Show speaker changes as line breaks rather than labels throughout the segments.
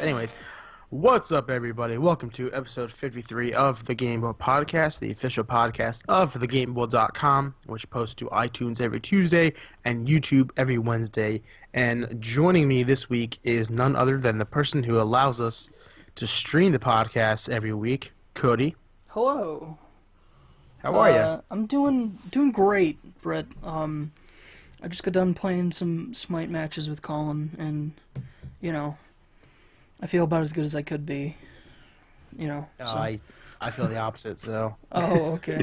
Anyways, what's up, everybody? Welcome to episode 53 of the Game Boy Podcast, the official podcast of thegameboy.com, which posts to iTunes every Tuesday and YouTube every Wednesday. And joining me this week is none other than the person who allows us to stream the podcast every week, Cody.
Hello.
How are you?
I'm doing great, Brett. I just got done playing some Smite matches with Colin, and I feel about as good as I could be. So.
I feel the opposite. So.
Oh, okay.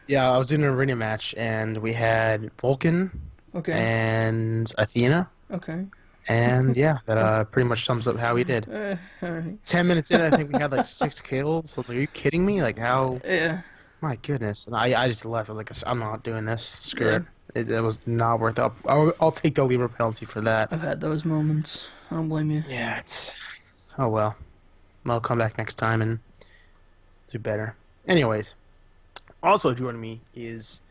Yeah, I was doing an arena match, and we had Vulcan.
Okay.
And Athena.
Okay.
And yeah, that pretty much sums up how we did.
All right.
10 minutes in, I think we had like 6 kills. I was like, are you kidding me? Like, how?
Yeah.
My goodness. And I just left. I was like, I'm not doing this. Screw it. It was not worth it. I'll take the Libra penalty for that.
I've had those moments. I don't blame you.
Yeah, it's... Oh, well. I'll come back next time and do better. Anyways, also joining me is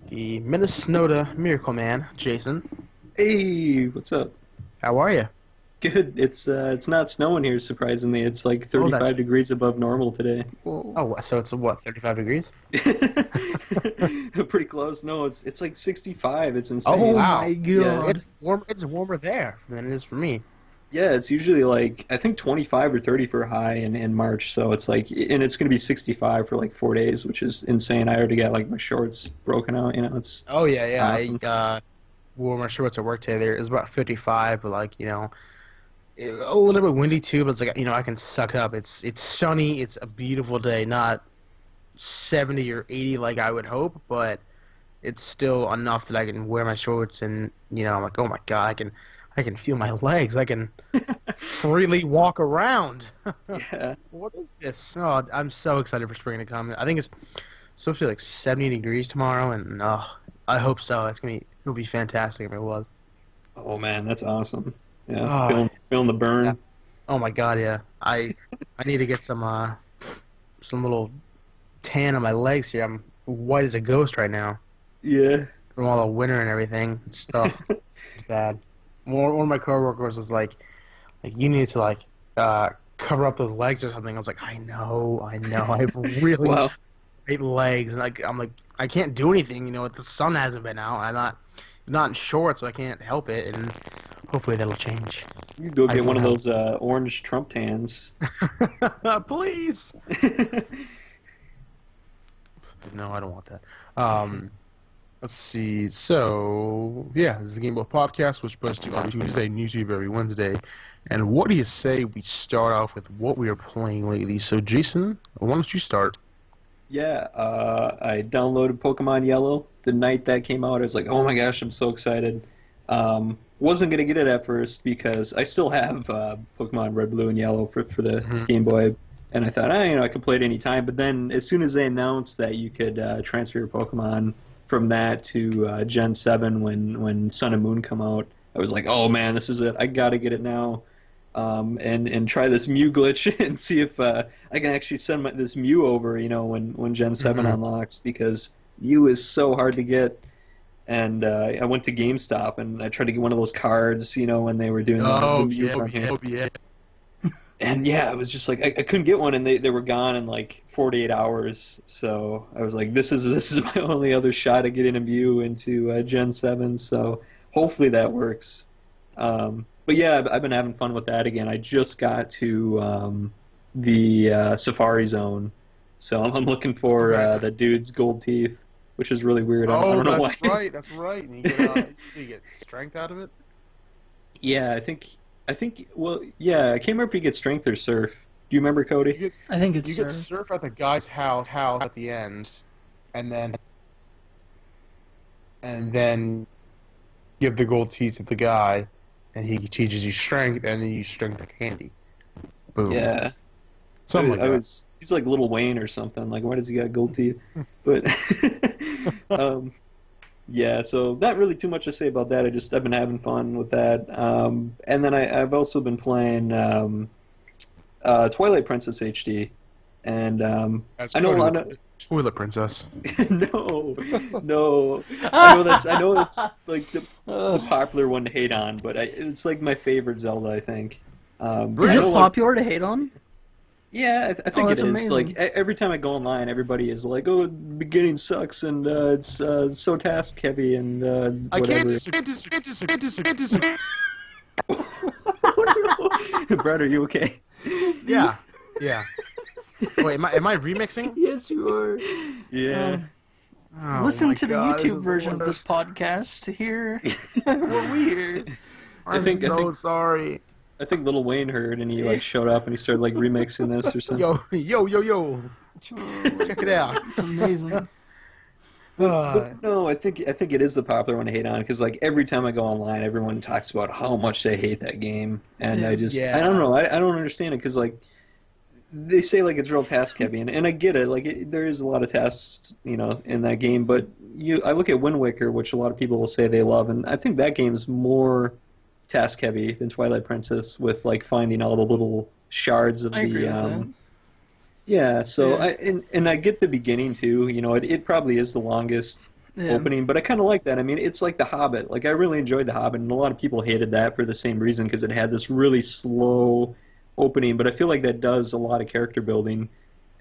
the Minnesota Miracle Man, Jason.
Hey, what's up?
How are you?
Good. It's not snowing here, surprisingly. It's like 35 degrees above normal today.
Whoa.
Oh, so it's what, 35 degrees?
Pretty close. No, it's like 65. It's insane.
Oh, wow.
My God.
Yeah, it's warmer there than it is for me.
Yeah, it's usually like, I think 25 or 30 for a high in March, so it's like, and it's going to be 65 for like 4 days, which is insane. I already got like my shorts broken out, it's
Oh, yeah.
awesome.
I wore my shorts at work today. There, it was about 55, but like, a little bit windy too, but it's like, I can suck it up. It's sunny. It's a beautiful day. Not 70 or 80 like I would hope, but it's still enough that I can wear my shorts and, I'm like, oh my God, I can feel my legs. I can freely walk around.
Yeah.
What is this? Oh, I'm so excited for spring to come. I think it's supposed to be like 70 degrees tomorrow, and I hope so. It'll be fantastic if it was.
Oh man, that's awesome. Yeah,
Oh,
feeling the burn.
yeah. Oh my God, yeah. I need to get some little tan on my legs here. I'm white as a ghost right now
Yeah.
from all the winter and everything. It's bad. One of my coworkers was like you need to cover up those legs or something. I was like, I know. I have really
Wow.
great legs, and I'm like, I can't do anything. The sun hasn't been out. I'm not in shorts, so I can't help it, and hopefully that'll change.
You go
I
get one of
don't
those orange Trump tans.
Please. No, I don't want that. Let's see. So, yeah, this is the Game Boy Podcast, which posts to on Tuesday and YouTube every Wednesday. And what do you say we start off with what we are playing lately? So, Jason, why don't you start?
Yeah, I downloaded Pokemon Yellow the night that came out. I was like, oh my gosh, I'm so excited. Wasn't going to get it at first because I still have Pokemon Red, Blue, and Yellow for the Game Boy. And I thought, I could play it any time. But then as soon as they announced that you could transfer your Pokemon from that to Gen 7 when Sun and Moon come out, I was like, oh man, this is it. I got to get it now. And try this Mew glitch and see if I can actually send this Mew over, when Gen 7 unlocks, because Mew is so hard to get. And I went to GameStop and I tried to get one of those cards, when they were doing the Mew.
Yeah.
And yeah, it was just like I couldn't get one, and they were gone in like 48 hours. So I was like, this is my only other shot at getting a Mew into Gen 7. So hopefully that works. But yeah, I've been having fun with that again. I just got to the Safari Zone, so I'm looking for the dude's gold teeth, which is really weird. I don't know why.
That's right. And you get strength out of it?
Yeah, I think. Well, yeah, I can't remember if you get strength or surf. Do you remember, Cody?
I think it's
you get surf at the guy's house at the end, and then give the gold teeth to the guy, and he teaches you strength, and then you strength the candy. Boom.
Yeah.
Something like that.
He's like Little Wayne or something. Like, why does he got gold teeth? But yeah, so not really too much to say about that. I've been having fun with that. And then I've also been playing Twilight Princess HD. And I know a lot of
Toilet Princess.
No. I know it's like the popular one to hate on, but it's like my favorite Zelda, I think.
Is
I
it
know,
popular to hate on?
Yeah, I think
that's
it is.
amazing.
Like every time I go online, everybody is like, "Oh, the beginning sucks, and it's so task heavy, and
I can't
whatever."
just.
Brad, are you okay?
Yeah, yeah. Wait, am I remixing?
Yes, you are.
Yeah.
Oh
Listen
my
to the
God, this
YouTube
is
version of
the
this
worst.
podcast to hear what we hear.
I'm
I
so
think-
sorry.
I think Little Wayne heard, and he like showed up, and he started like remixing this or something.
Yo. Check it out.
It's amazing.
But no, I think it is the popular one to hate on because like every time I go online, everyone talks about how much they hate that game, and I
Yeah.
don't know, I don't understand it because like they say like it's real task heavy, and I get it, like there is a lot of tasks in that game, but I look at Wind Waker, which a lot of people will say they love, and I think that game's more task heavy than Twilight Princess with like finding all the little shards of
I agree
the
with that.
yeah, so
Yeah.
and I get the beginning too. It probably is the longest
Yeah.
opening, but I kind of like that. I mean, it's like The Hobbit. Like I really enjoyed The Hobbit, and a lot of people hated that for the same reason because it had this really slow opening. But I feel like that does a lot of character building,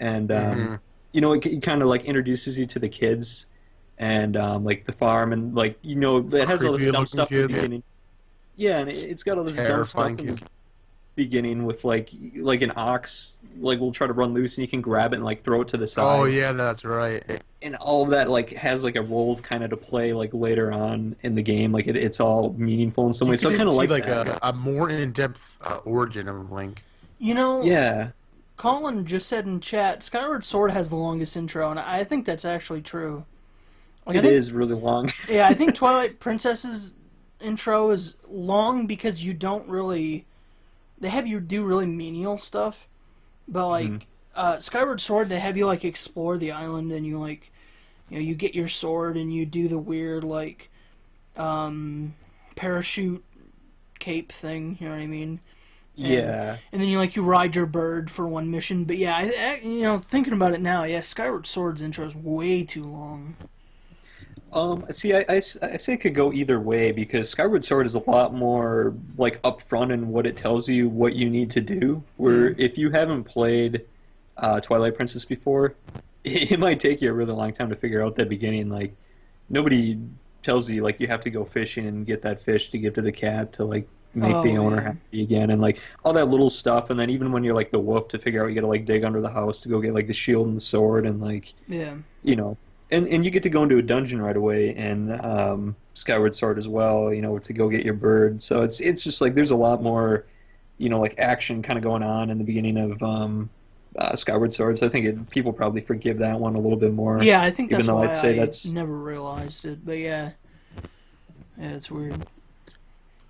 and it kind of like introduces you to the kids and like the farm and like it has all this
Creepy
dumb
looking
stuff in the
kid.
beginning. Yeah, and it's got all this dumb stuff
Terrifying
in the
kid.
beginning with like an ox like will try to run loose and you can grab it and like throw it to the side.
Oh yeah, that's right.
And all of that like has like a role kind of to play like later on in the game. Like it's all meaningful in some way. So I
You
kind of
could
like
see
that.
a more in-depth origin of Link.
Yeah,
Colin just said in chat, Skyward Sword has the longest intro, and I think that's actually true. Like,
it is really long.
Yeah, I think Twilight Princess's intro is long because you don't really... They have you do really menial stuff, but like Skyward Sword, they have you like explore the island and you like, you get your sword and you do the weird like parachute cape thing. You know what I mean?
Yeah.
And then you ride your bird for one mission. But yeah, thinking about it now, yeah, Skyward Sword's intro is way too long.
See, I say it could go either way because Skyward Sword is a lot more like upfront in what it tells you what you need to do. Where if you haven't played Twilight Princess before, it might take you a really long time to figure out that beginning. Like nobody tells you like you have to go fishing and get that fish to give to the cat to like make the owner happy again and like all that little stuff. And then even when you're like the wolf to figure out you got to like dig under the house to go get like the shield and the sword and like And you get to go into a dungeon right away in Skyward Sword as well, to go get your bird. So it's just like there's a lot more, like action kind of going on in the beginning of Skyward Sword. So I think people probably forgive that one a little bit more.
Yeah, I think that's
even though
why
I'd say
I
that's
never realized it. But yeah, it's weird.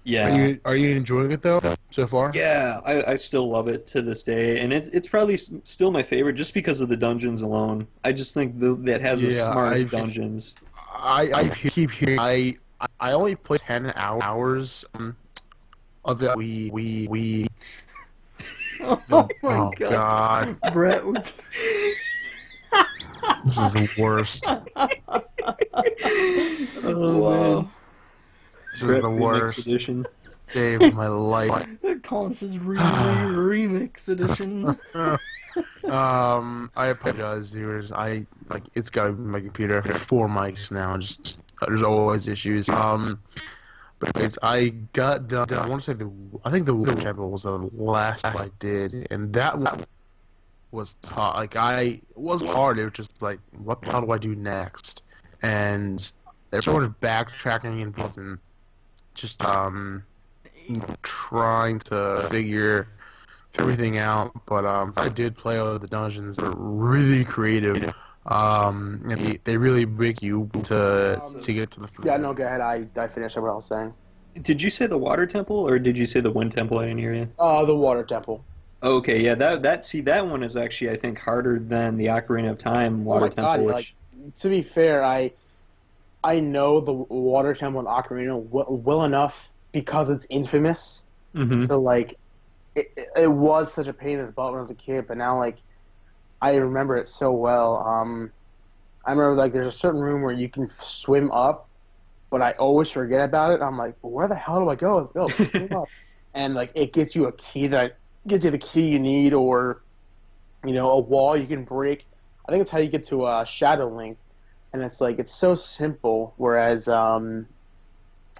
yeah.
Are you enjoying it though so far?
Yeah, I still love it to this day, and it's probably still my favorite just because of the dungeons alone. I just think that has the smartest dungeons.
I keep hearing. I only played 10 hours of the we.
Oh my god,
God.
Brett.
This is the worst.
Whoa.
This is the worst
Edition.
day of my life.
Colin says remix edition.
I apologize, viewers. It's got to be my computer. I have 4 mics now. Just there's always issues. But guys, I got done. I want to say I think the Witch Temple was the last I did, and that one was tough. Like it was hard. It was just like, what the hell do I do next? And there's so much backtracking involved in just trying to figure everything out. But I did play all of the dungeons. They're really creative. And they really make you to get to the.
Yeah, no, go ahead. I finished what I was saying.
Did you say the Water Temple or did you say the Wind Temple? I didn't hear you.
The Water Temple.
Okay, yeah, that one is actually I think harder than the Ocarina of Time Water Temple.
God,
which...
to be fair, I know the Water Temple and Ocarina well enough because it's infamous.
Mm-hmm.
So it was such a pain in the butt when I was a kid, but now I remember it so well. I remember there's a certain room where you can swim up, but I always forget about it. I'm like, well, where the hell do I go? Swim up. and like it gets you a key that gets you the key you need, or a wall you can break. I think it's how you get to Shadow Link, and it's like it's so simple. Whereas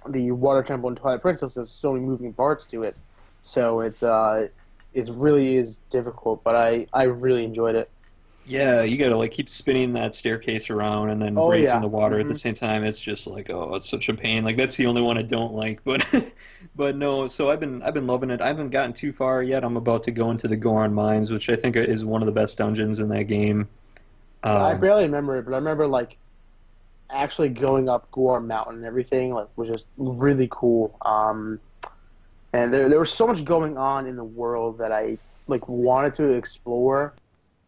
the Water Temple and Twilight Princess has so many moving parts to it, so it really is difficult. But I really enjoyed it.
Yeah, you gotta like keep spinning that staircase around and then
Oh
racing
yeah.
the water at the
Hmm.
same time. It's just like, oh, it's such a pain. Like that's the only one I don't like. But but no, so I've been loving it. I haven't gotten too far yet. I'm about to go into the Goron Mines, which I think is one of the best dungeons in that game.
I
Um,
barely remember it, but I remember like actually going up Gore Mountain and everything like was just really cool. And there was so much going on in the world that I like wanted to explore,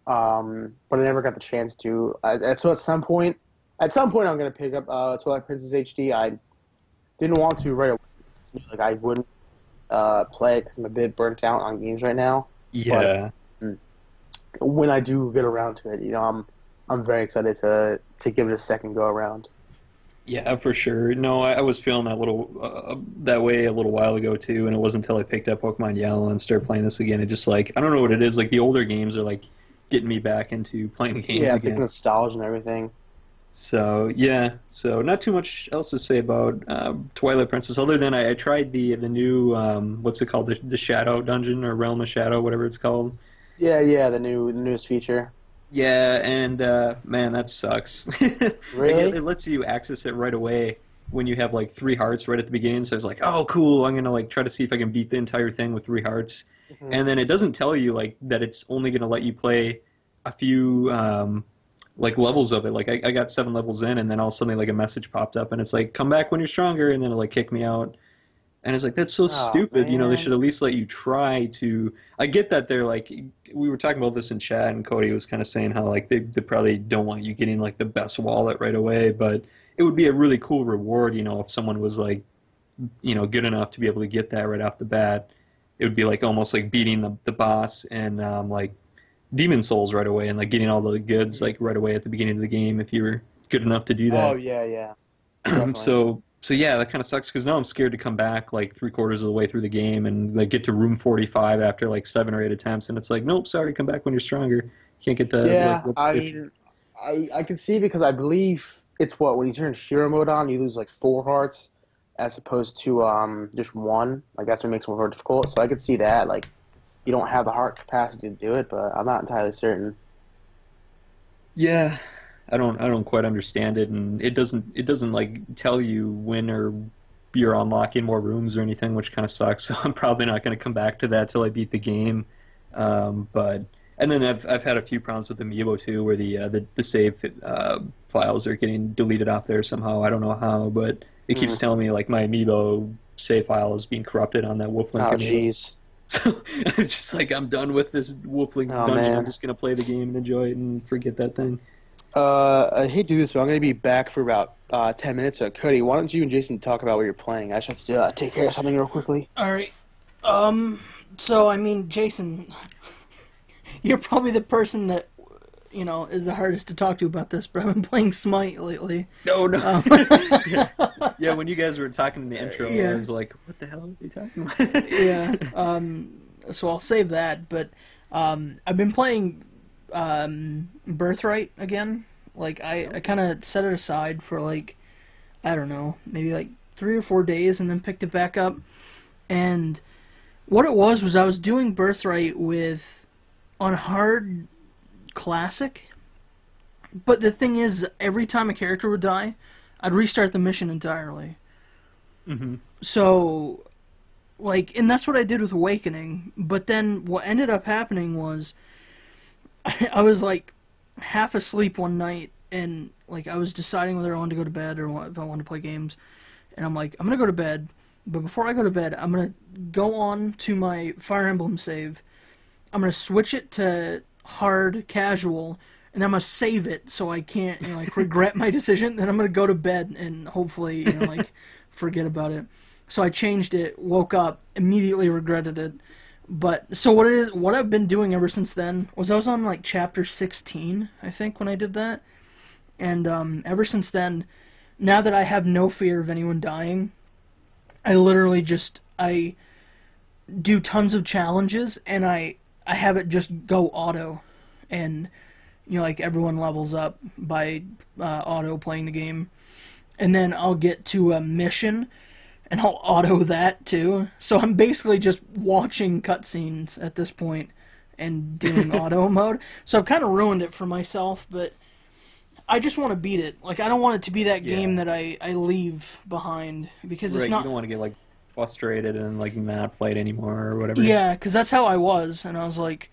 but I never got the chance to. So at some point, I'm gonna pick up Twilight Princess HD. I didn't want to right away. Like I wouldn't play it because I'm a bit burnt out on games right now. But
yeah.
mm, when I do get around to it, I'm very excited to give it a second go around.
Yeah, for sure. No, I was feeling that way a little while ago too, and it wasn't until I picked up Pokemon Yellow and started playing this again. It just like I don't know what it is. Like the older games are like getting me back into playing games
Yeah, it's like
again.
nostalgia and everything.
So yeah, so not too much else to say about Twilight Princess other than I tried the new what's it called, the Shadow Dungeon or Realm of Shadow, whatever it's called.
Yeah, the newest feature.
Yeah, and man, that sucks. Like
Really?
it lets you access it right away when you have like 3 hearts right at the beginning. So it's like, oh, cool. I'm gonna like try to see if I can beat the entire thing with 3 hearts,
Mhm.
and then it doesn't tell you like that it's only gonna let you play a few like levels of it. Like I got 7 levels in, and then all of a sudden like a message popped up, and it's like, come back when you're stronger, and then it like kicked me out. And it's like that's so
Oh
stupid. They should
man.
at least let you try to. I get that they're like we were talking about this in chat, and Cody was kind of saying how like they probably don't want you getting like the best wallet right away, but it would be a really cool reward, if someone was like good enough to be able to get that right off the bat. It would be like almost like beating the boss and like Demon Souls right away, and like getting all the goods like right away at the beginning of the game if you were good enough to do
Oh
that.
yeah, definitely.
So yeah, that kind of sucks because now I'm scared to come back like 3/4 of the way through the game and like get to room 45 after like 7 or 8 attempts, and it's like, nope, sorry, come back when you're stronger. Can't get the like
Yeah,
level
I
50.
mean, I can see because I believe it's what when you turn hero mode on, you lose like 4 hearts as opposed to just one. Like that's what makes it more difficult. So I could see that like you don't have the heart capacity to do it, but I'm not entirely certain.
Yeah, I don't quite understand it, and it doesn't like tell you when or you're unlocking more rooms or anything, which kind of sucks. So I'm probably not going to come back to that till I beat the game. But and then I've had a few problems with Amiibo too, where the save files are getting deleted off there somehow. I don't know how, but it
Hmm.
keeps telling me like my Amiibo save file is being corrupted on that Wolflink
Oh
Amiibo.
jeez.
So it's just like I'm done with this Wolflink
Oh
dungeon. I'm
man.
just gonna play the game and enjoy it and forget that thing.
I hate to do this, but I'm going to be back for about 10 minutes. So, Cody, why don't you and Jason talk about what you're playing? I just have to take care of something real quickly.
All right. So I mean, Jason, you're probably the person that is the hardest to talk to about this. But I've been playing Smite lately.
No, no.
Um,
Yeah, yeah, when you guys were talking in the intro,
Yeah.
I was like, what the hell are they talking about?
yeah. So I'll save that. But I've been playing Birthright again. Like I kind of set it aside for like I don't know, maybe like 3 or 4 days, and then picked it back up. And what it was I was doing Birthright on hard classic. But the thing is, every time a character would die, I'd restart the mission entirely.
Hmm.
So, like, and that's what I did with Awakening. But then what ended up happening was I was like half asleep one night, and like I was deciding whether I wanted to go to bed or if I wanted to play games. And I'm like, I'm gonna go to bed, but before I go to bed, I'm gonna go on to my Fire Emblem save. I'm gonna switch it to hard casual, and I'm gonna save it so I can't like regret my decision. Then I'm gonna go to bed and hopefully like forget about it. So I changed it, woke up, immediately regretted it. But so what I've been doing ever since then was I was on like chapter 16, I think, when I did that. And ever since then, now that I have no fear of anyone dying, I literally just do tons of challenges, and I have it just go auto, and like everyone levels up by auto playing the game, and then I'll get to a mission, and I'll auto that too. So I'm basically just watching cutscenes at this point and doing auto mode. So I've kind of ruined it for myself, but I just want to beat it. Like, I don't want it to be that game that I leave behind, because it's not...
You don't want to get, like, frustrated and, like, not play it anymore or whatever.
Yeah, because that's how I was, and I was like,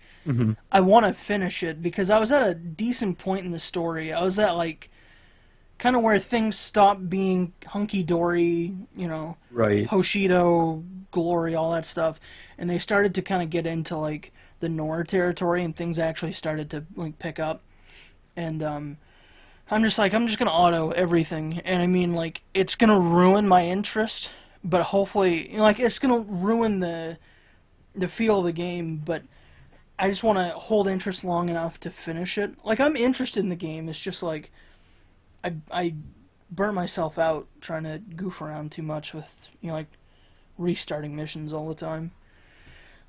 I want to finish it, because I was at a decent point in the story. I was at, like, kind of where things stopped being hunky-dory,
right.
Hoshido, glory, all that stuff, and they started to kind of get into, like, the Nor territory, and things actually started to, like, pick up. And, I'm just going to auto everything, and I mean, like, it's going to ruin my interest, but hopefully, like, it's going to ruin the feel of the game, but I just want to hold interest long enough to finish it. Like, I'm interested in the game, it's just, like, I burnt myself out trying to goof around too much with, like, restarting missions all the time.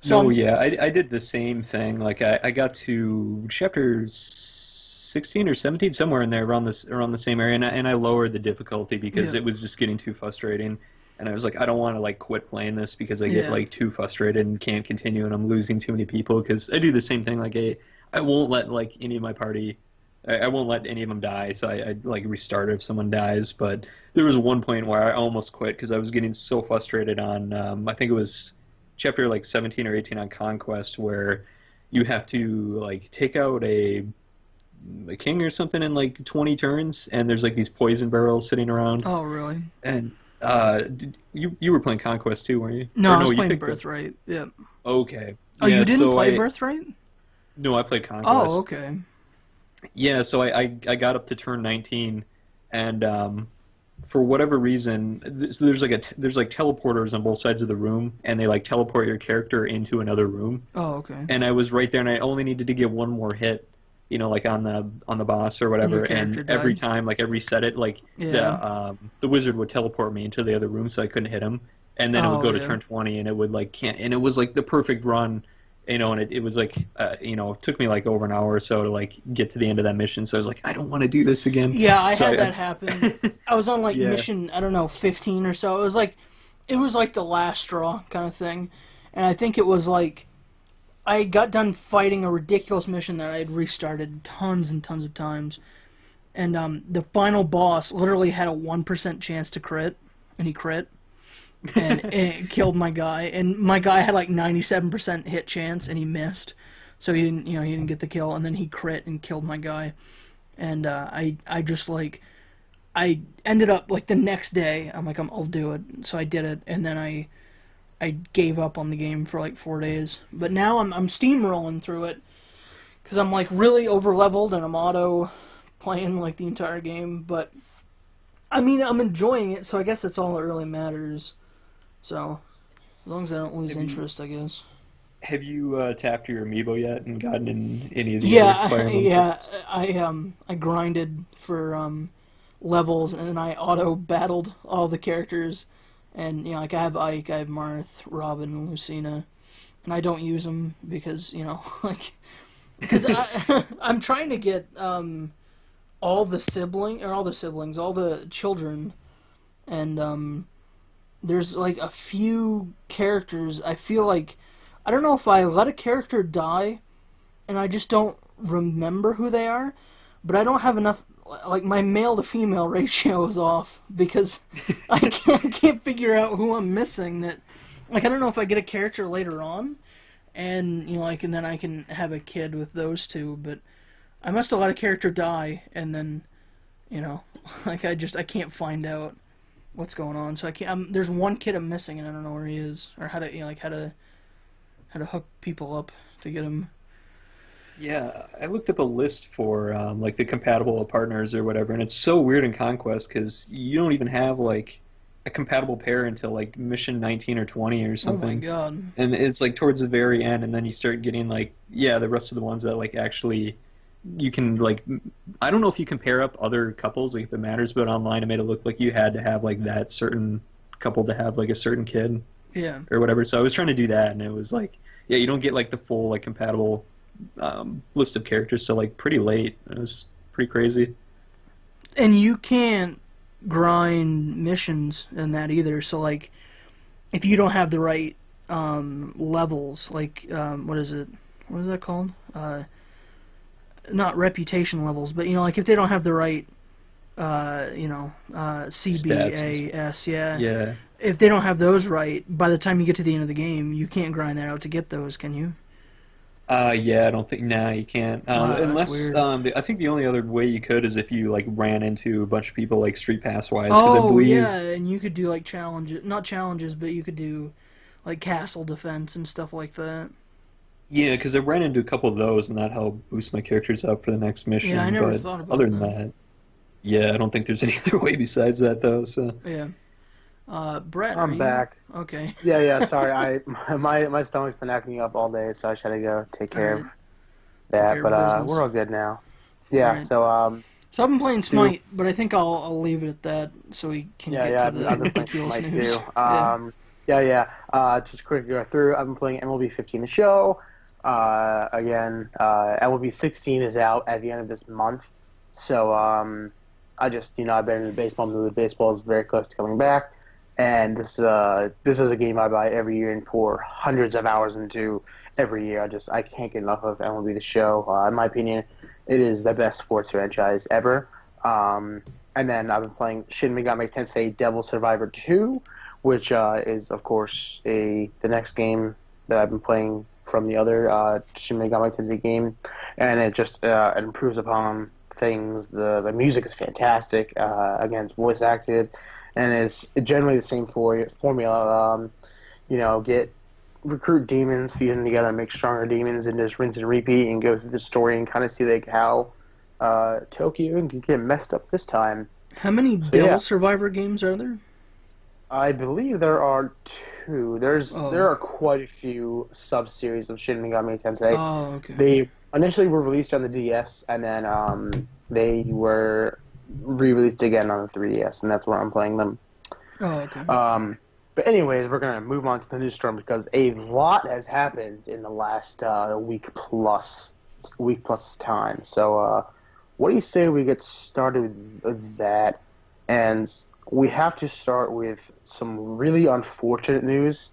So
I did the same thing. Like, I got to chapter 16 or 17, somewhere in there, around the same area, and I lowered the difficulty because it was just getting too frustrating. And I was like, I don't want to, like, quit playing this because I get, like, too frustrated and can't continue, and I'm losing too many people, because I do the same thing. Like, I won't let, like, any of my party... I won't let any of them die, so I like, restart if someone dies. But there was one point where I almost quit because I was getting so frustrated on, I think it was chapter, like, 17 or 18 on Conquest, where you have to, like, take out a king or something in, like, 20 turns, and there's, like, these poison barrels sitting around.
Oh, really?
And you were playing Conquest too, weren't you?
No, I was playing Birthright. Yep.
Okay.
Oh, you didn't play Birthright?
No, I played Conquest.
Oh, okay.
Yeah, so I got up to turn 19, and for whatever reason, there's like teleporters on both sides of the room, and they, like, teleport your character into another room.
Oh, okay.
And I was right there, and I only needed to get one more hit, like, on the boss or whatever. And every time, like, I reset it, like, the wizard would teleport me into the other room, so I couldn't hit him. And then it would go to turn 20, and it would, like, and it was, like, the perfect run. And it was like, it took me, like, over an hour or so to, like, get to the end of that mission. So I was like, I don't want to do this again.
Yeah, I had that happen. I was on, like, mission, I don't know, 15 or so. It was like the last straw kind of thing. And I think it was, like, I got done fighting a ridiculous mission that I had restarted tons and tons of times. And the final boss literally had a 1% chance to crit, and he crit. And it killed my guy, and my guy had like 97% hit chance, and he missed, so he didn't get the kill, and then he crit and killed my guy, and I just, like, I ended up, like, the next day, I'm like, I'll do it, so I did it, and then I gave up on the game for like 4 days, but now I'm steamrolling through it, because I'm, like, really over leveled, and I'm auto playing, like, the entire game, but I mean, I'm enjoying it, so I guess that's all that really matters. So, as long as I don't lose interest, I guess.
Have you tapped your amiibo yet and gotten in any of the other Fire Emblem?
Yeah, I grinded for levels, and then I auto battled all the characters, and like, I have Ike, I have Marth, Robin, and Lucina, and I don't use them because like, because I'm trying to get all the children, and there's, like, a few characters, I feel like, I don't know if I let a character die, and I just don't remember who they are, but I don't have enough, like, my male to female ratio is off, because I can't figure out who I'm missing, that, like, I don't know if I get a character later on, and, like, and then I can have a kid with those two, but I must have let a character die, and then, like, I can't find out what's going on, so I can't. There's one kid I'm missing, and I don't know where he is, or how to hook people up to get him.
Yeah, I looked up a list for like, the compatible partners or whatever, and it's so weird in Conquest because you don't even have, like, a compatible pair until, like, mission 19 or 20 or something.
Oh my god!
And it's, like, towards the very end, and then you start getting, like, the rest of the ones that, like, actually. You can, like, I don't know if you can pair up other couples, like, if it matters, but online it made it look like you had to have, like, that certain couple to have, like, a certain kid.
Yeah.
or whatever. So I was trying to do that, and it was like, yeah, you don't get like the full like compatible list of characters till like pretty late. It was pretty crazy.
And you can't grind missions in that either. So like, if you don't have the right levels, like what is it? What is that called? Not reputation levels, but like if they don't have the right, CBAS, yeah.
Yeah.
If they don't have those right, by the time you get to the end of the game, you can't grind that out to get those, can you?
Yeah, I don't think. Nah, you can't.
That's
Unless
weird.
I think the only other way you could is if you like ran into a bunch of people like Street Pass wise. 'Cause I
Oh
believe,
yeah, and you could do like challenges, not challenges, but you could do like castle defense and stuff like that.
Yeah, because I ran into a couple of those, and that helped boost my characters up for the next mission.
Yeah, I never
but
thought about
other than
that.
that, yeah, I don't think there's any other way besides that though. So
Yeah. Brett, are
I'm
you
back.
okay?
Yeah. Sorry, my stomach's been acting up all day, so I just had to go take care of that.
care
But
of business.
we're all good now. Yeah.
Alright.
So
So I've been playing Smite, but I think I'll leave it at that so we can get to the
I've been playing
ridiculous
Smite
news.
too. Just quick go through. I've been playing MLB 15 the show. MLB 16 is out at the end of this month. So I just I've been in the baseball mood. Baseball is very close to coming back, and this is a game I buy every year and pour hundreds of hours into every year. I can't get enough of MLB the show. In my opinion, it is the best sports franchise ever. And then I've been playing Shin Megami Tensei Devil Survivor 2, which is, of course, the next game that I've been playing from the other Shin Megami Tensei game. And it just improves upon things. The music is fantastic. Again, it's voice acted. And it's generally the same formula. Recruit demons, feed them together, make stronger demons, and just rinse and repeat and go through the story and kind of see like how Tokyo can get messed up this time.
How many Devil Survivor games are there?
I believe there are two. There are quite a few sub-series of Shin Megami Tensei.
Oh, okay.
They initially were released on the DS, and then they were re-released again on the 3DS, and that's where I'm playing them.
Oh, okay.
But anyways, we're going to move on to the news storm because a lot has happened in the last week plus time. So what do you say we get started with that? And we have to start with some really unfortunate news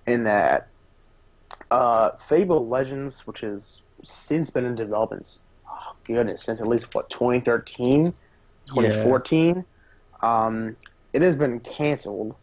in that Fable Legends, which has since been in development, since at least, 2013, 2014, it has been canceled.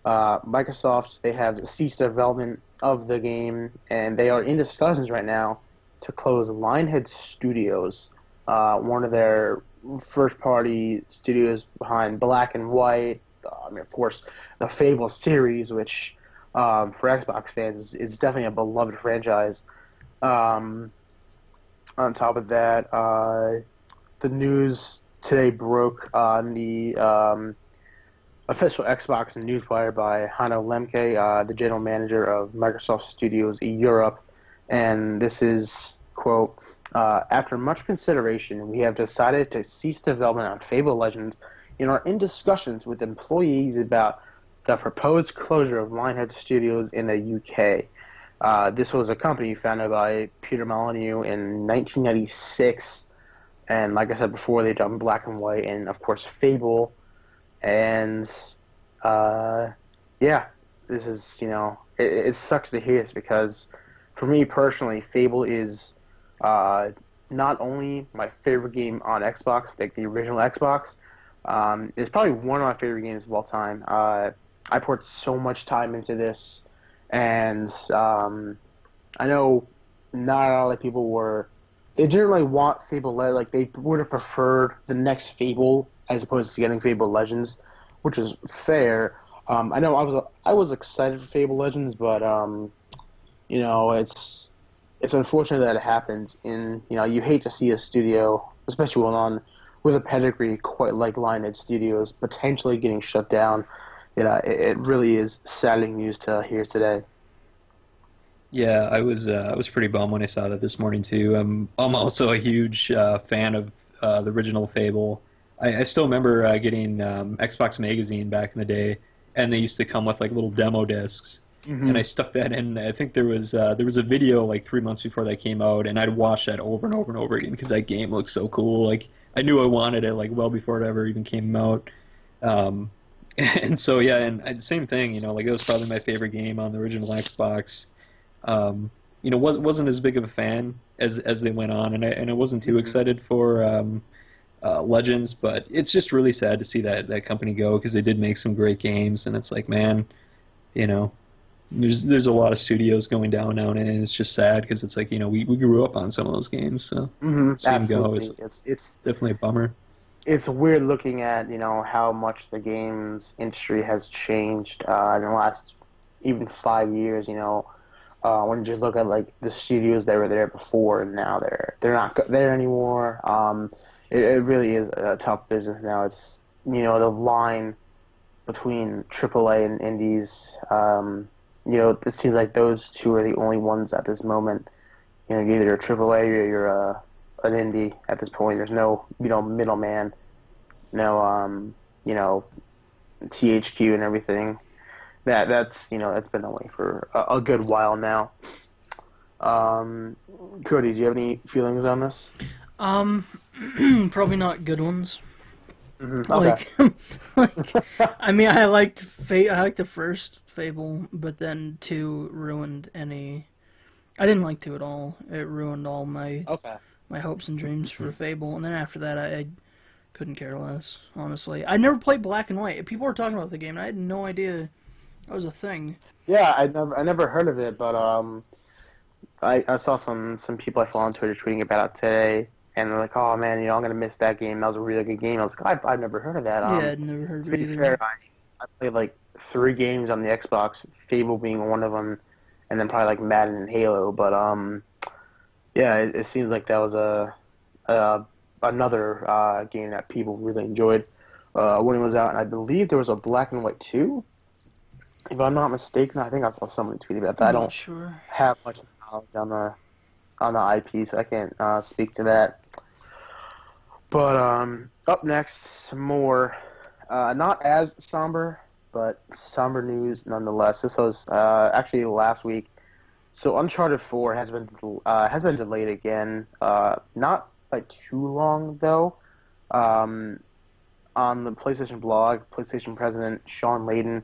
Microsoft, they have ceased development of the game, and they are in discussions right now to close Lionhead Studios, one of their first-party studios behind Black and White. Of course, the Fable series, which for Xbox fans is definitely a beloved franchise. On top of that, the news today broke on the official Xbox newswire by Hanno Lemke, the general manager of Microsoft Studios Europe, and this is, quote, after much consideration, we have decided to cease development on Fable Legends and are in discussions with employees about the proposed closure of Lionhead Studios in the UK. This was a company founded by Peter Molyneux in 1996, and like I said before, they've done Black and White and, of course, Fable. And, this is, it sucks to hear this because, for me personally, Fable is not only my favorite game on Xbox, like the original Xbox, it's probably one of my favorite games of all time. I poured so much time into this, and I know not a lot of people they generally want Fable, like they would have preferred the next Fable as opposed to getting Fable Legends, which is fair. I know I was excited for Fable Legends, but it's unfortunate that it happened. And you hate to see a studio, especially one with a pedigree quite like Lionhead Studios, potentially getting shut down. It really is saddening news to hear today.
yeah, I was pretty bummed when I saw that this morning too. I'm also a huge fan of the original Fable. I still remember getting Xbox Magazine back in the day, and they used to come with like little demo discs. and I stuck that in. I think there was a video like 3 months before that came out, and I'd watch that over and over and over again because that game looked so cool. Like I knew I wanted it like well before it ever even came out. And so yeah, and same thing. Like it was probably my favorite game on the original Xbox. Wasn't as big of a fan as they went on, and I wasn't too excited for Legends, but it's just really sad to see that company go because they did make some great games, and it's like, man, there's a lot of studios going down now, and it's just sad because it's like, we grew up on some of those games, so seeing go it's definitely a bummer.
It's weird looking at how much the games industry has changed in the last even 5 years. When you just look at like the studios that were there before, and now they're not there anymore. It really is a tough business now. It's the line between AAA and indies. It seems like those two are the only ones at this moment. You're either a AAA or you're an indie at this point. There's no middleman, no THQ and everything. That's been that way for a good while now. Cody, do you have any feelings on this?
Probably not good ones.
Okay.
I mean, I liked the first Fable, but then 2 ruined any. I didn't like 2 at all. It ruined all my hopes and dreams for Fable, and then after that, I couldn't care less. Honestly, I never played Black and White. People were talking about the game, and I had no idea that was a thing.
Yeah, I never heard of it, but I saw some people I follow on Twitter tweeting about it today, and they're like, "Oh man, I'm gonna miss that game. That was a really good game." I was like, "I've never heard of that."
Yeah, I'd never heard of it either.
To be fair, I played like 3 games on the Xbox, Fable being one of them, and then probably like Madden and Halo. But yeah, it seems like that was another game that people really enjoyed when it was out, and I believe there was a Black and White 2. If I'm not mistaken, I think I saw somebody tweet about that. I don't have much knowledge on the IP, so I can't speak to that. But up next, some more, not as somber, but somber news nonetheless. This was actually last week. So Uncharted 4 has been delayed again. Not by too long though. On the PlayStation blog, PlayStation president Sean Layden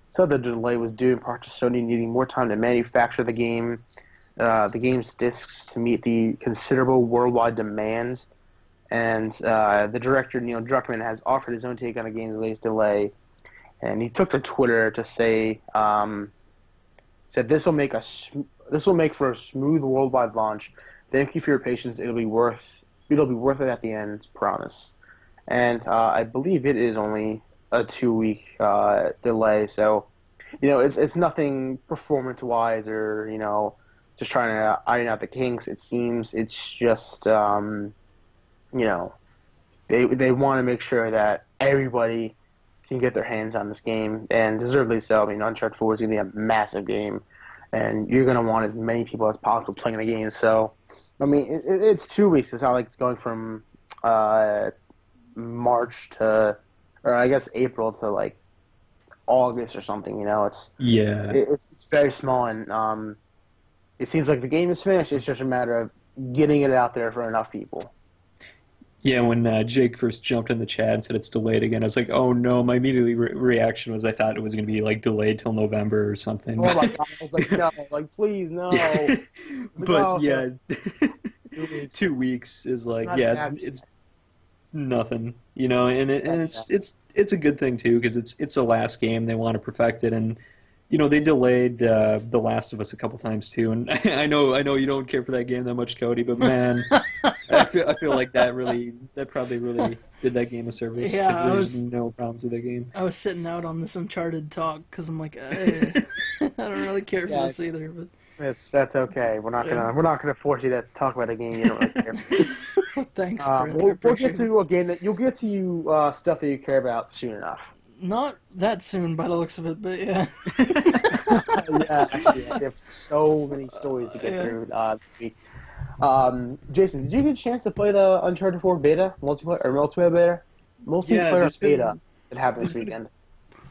said the delay was due in part to Sony needing more time to manufacture the game's discs to meet the considerable worldwide demands. And the director, Neil Druckmann, has offered his own take on the game's latest delay. And he took to Twitter to say, said, this will make for a smooth worldwide launch. Thank you for your patience. It'll be worth it at the end, promise. And I believe it is only a 2-week delay, so it's nothing performance-wise or just trying to iron out the kinks. It seems it's just they want to make sure that everybody can get their hands on this game, and deservedly so. I mean, Uncharted 4 is going to be a massive game, and you're going to want as many people as possible playing the game. So, I mean, it's 2 weeks. It's not like it's going from March to, or I guess April to like August or something. It's very small, and it seems like the game is finished. It's just a matter of getting it out there for enough people.
Yeah, when Jake first jumped in the chat and said it's delayed again, I was like, oh no, my immediate reaction was I thought it was going to be like delayed till November or something.
Oh my god, I was like, no, like please, no.
But yeah, 2 weeks is like, it's nothing, and it's a good thing too because it's the last game. They want to perfect it, and they delayed The Last of Us a couple times too. And I know you don't care for that game that much, Cody, but man, I feel like that probably really did that game a service.
Yeah,
there's no problems with that game.
I was sitting out on this Uncharted talk because I'm like, I don't really care for this either. But
that's okay. We're not gonna force you to talk about a game you don't really care for.
Thanks, Brent.
We'll get to a game that you'll get to stuff that you care about soon enough.
Not that soon, by the looks of it, but yeah.
Yeah, actually, I have so many stories to get through this week. Jason, did you get a chance to play the Uncharted 4 beta multiplayer beta? Multiplayer beta that happened this weekend.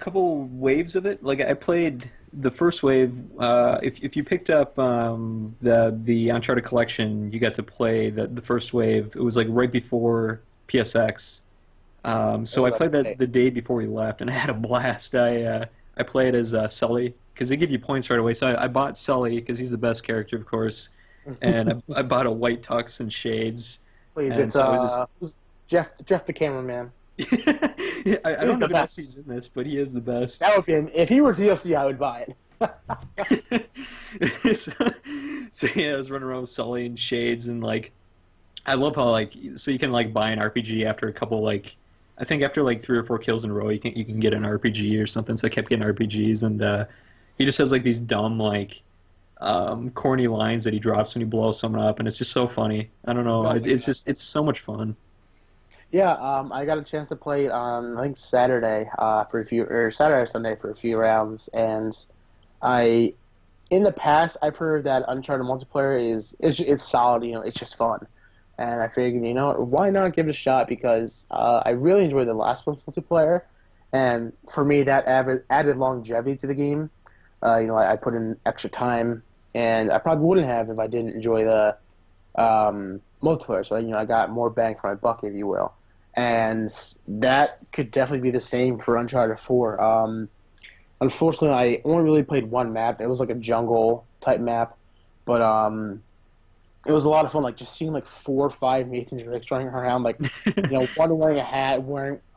couple waves of it. Like I played the first wave. If you picked up the Uncharted collection, you got to play the first wave. It was like right before PSX. So I played that the day before we left, and I had a blast. I played as Sully because they give you points right away. So I bought Sully because he's the best character, of course, and I bought a white tux and shades.
Please,
and
it's
so
Jeff the cameraman.
I don't know if he's in this, but he is the best.
That would be if he were DLC, I would buy
it. so yeah, I was running around with Sully and shades, and like I love how like so you can like buy an RPG after a couple like I think after like 3 or 4 kills in a row you can get an RPG or something. So I kept getting RPGs, and he just has like these dumb like corny lines that he drops when he blows someone up, and it's just so funny. I don't know, it's so much fun.
Yeah, I got a chance to play it on I think Saturday Saturday or Sunday for a few rounds, and in the past I've heard that Uncharted multiplayer is solid. You know, it's just fun, and I figured why not give it a shot because I really enjoyed the last one's multiplayer, and for me that added longevity to the game. I put in extra time, and I probably wouldn't have if I didn't enjoy the multiplayer. So I got more bang for my buck, if you will. And that could definitely be the same for Uncharted 4. Unfortunately, I only really played one map. It was like a jungle type map, but it was a lot of fun. Like just seeing like 4 or 5 Nathan Drakes running around, like one wearing a hat,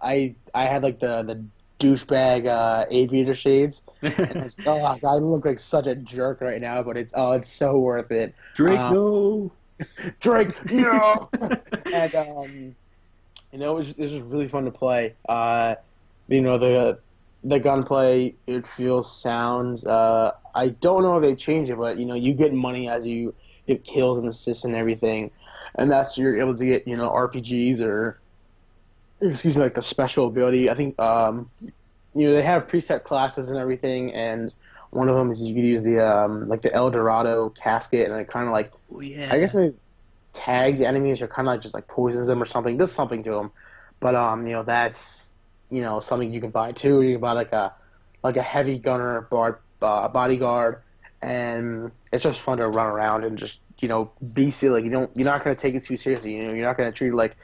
I had like the douchebag aviator shades. And I look like such a jerk right now, but it's so worth it.
Drake, no.
Drake, no. And it was just really fun to play. The gunplay, it feels, sounds. I don't know if they change it, but you get money as you get kills and assists and everything, and you're able to get RPGs or excuse me, like the special ability. I think they have preset classes and everything, and one of them is you could use the like the El Dorado casket, and it kind of like I guess maybe tags the enemies or kind of like just like poisons them or something, does something to them. But that's something you can buy too. You can buy like a heavy gunner bodyguard, and it's just fun to run around and just be silly. You're not going to take it too seriously. You're not going to treat it like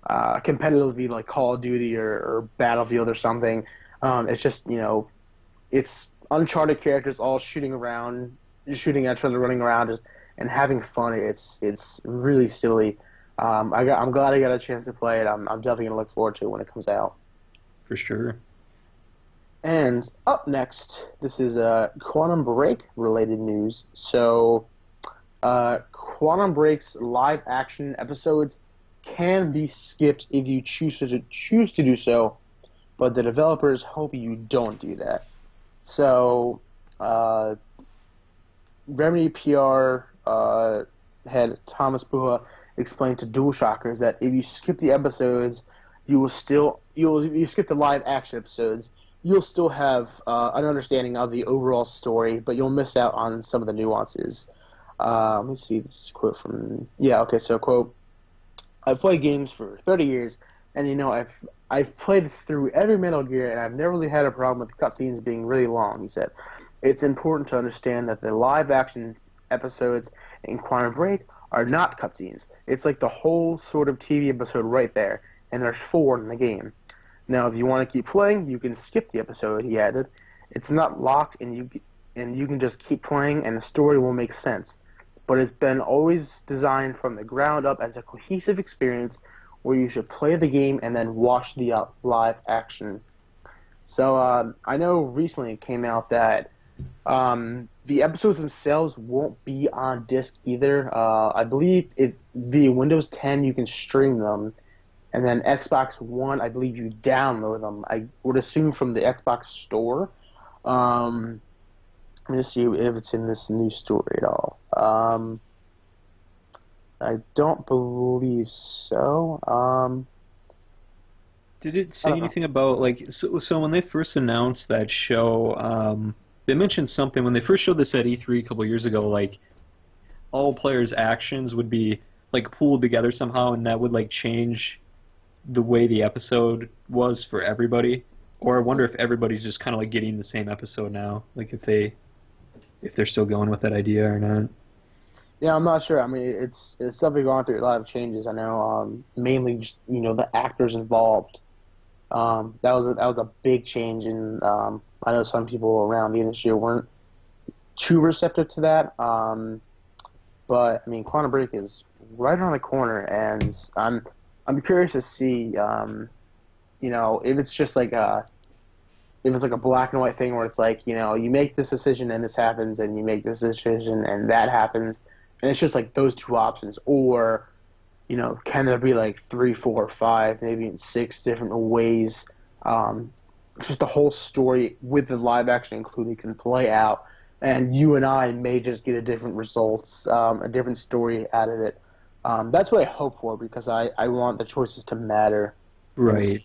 competitively like Call of Duty or Battlefield or something. It's just it's Uncharted characters all shooting around, shooting at each other, running around, and having fun. It's really silly. I'm glad I got a chance to play it. I'm definitely gonna look forward to it when it comes out.
For sure.
And up next, this is Quantum Break related news. So, Quantum Break's live action episodes can be skipped if you choose to do so, but the developers hope you don't do that. So, Remedy PR head Thomas Buha explained to DualShockers that if you skip the episodes, you skip the live action episodes, you'll still have an understanding of the overall story, but you'll miss out on some of the nuances. Let me see this quote from so quote, I've played games for 30 years, and I've played through every Metal Gear, and I've never really had a problem with the cutscenes being really long. He said, it's important to understand that the live action episodes in Quantum Break are not cutscenes. It's like the whole sort of TV episode right there, and there's 4 in the game. Now, if you want to keep playing, you can skip the episode, he added. It's not locked, and you can just keep playing, and the story will make sense. But it's been always designed from the ground up as a cohesive experience where you should play the game and then watch the live action. So I know recently it came out that the episodes themselves won't be on disc either. I believe via Windows 10 you can stream them, and then Xbox One I believe you download them. I would assume from the Xbox Store. Let me just see if it's in this news story at all. I don't believe so.
Did it say anything about so when they first announced that show? They mentioned something when they first showed this at E3 a couple years ago. Like all players' actions would be like pooled together somehow, and that would like change the way the episode was for everybody. Or I wonder if everybody's just kind of like getting the same episode now, like if they're still going with that idea or not.
Yeah, I'm not sure. I mean, it's definitely gone through a lot of changes. I know, mainly just the actors involved. That was a big change, and I know some people around the industry weren't too receptive to that. But I mean, Quantum Break is right around the corner, and I'm curious to see, if it's just like if it's like a black and white thing where it's like, you make this decision and this happens, and you make this decision and that happens, and it's just like those two options, or can there be like 3, 4, 5, maybe in 6 different ways? Just the whole story with the live action included can play out, and you and I may just get a different results, a different story out of it. That's what I hope for, because I want the choices to matter.
Right.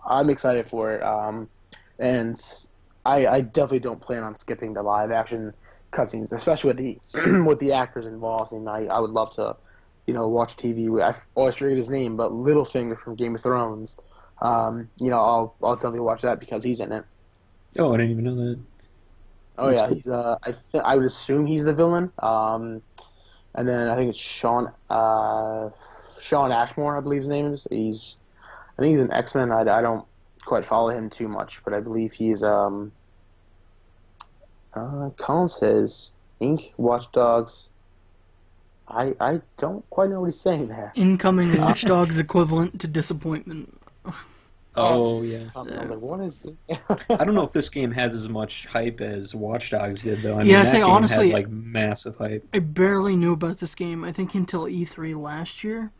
I'm excited for it, and I definitely don't plan on skipping the live action cutscenes, especially with the with the actors involved. And I would love to, watch TV. I always forget his name, but Littlefinger from Game of Thrones. I'll definitely watch that because he's in it.
Oh, I didn't even know that.
Oh
That's
yeah,
cool.
he's I would assume he's the villain. And then I think it's Sean Ashmore, I believe his name is. I think he's an X-Men. I don't quite follow him too much, but I believe he's Colin says Inc. Watch Dogs. I don't quite know what he's saying there.
Incoming Watch Dogs equivalent to disappointment.
Oh yeah.
I was like, what is it?
I don't know if this game has as much hype as Watch Dogs did, though. I mean,
Yeah, I
that
say,
game
honestly,
had like massive hype.
I barely knew about this game, I think, until E3 last year.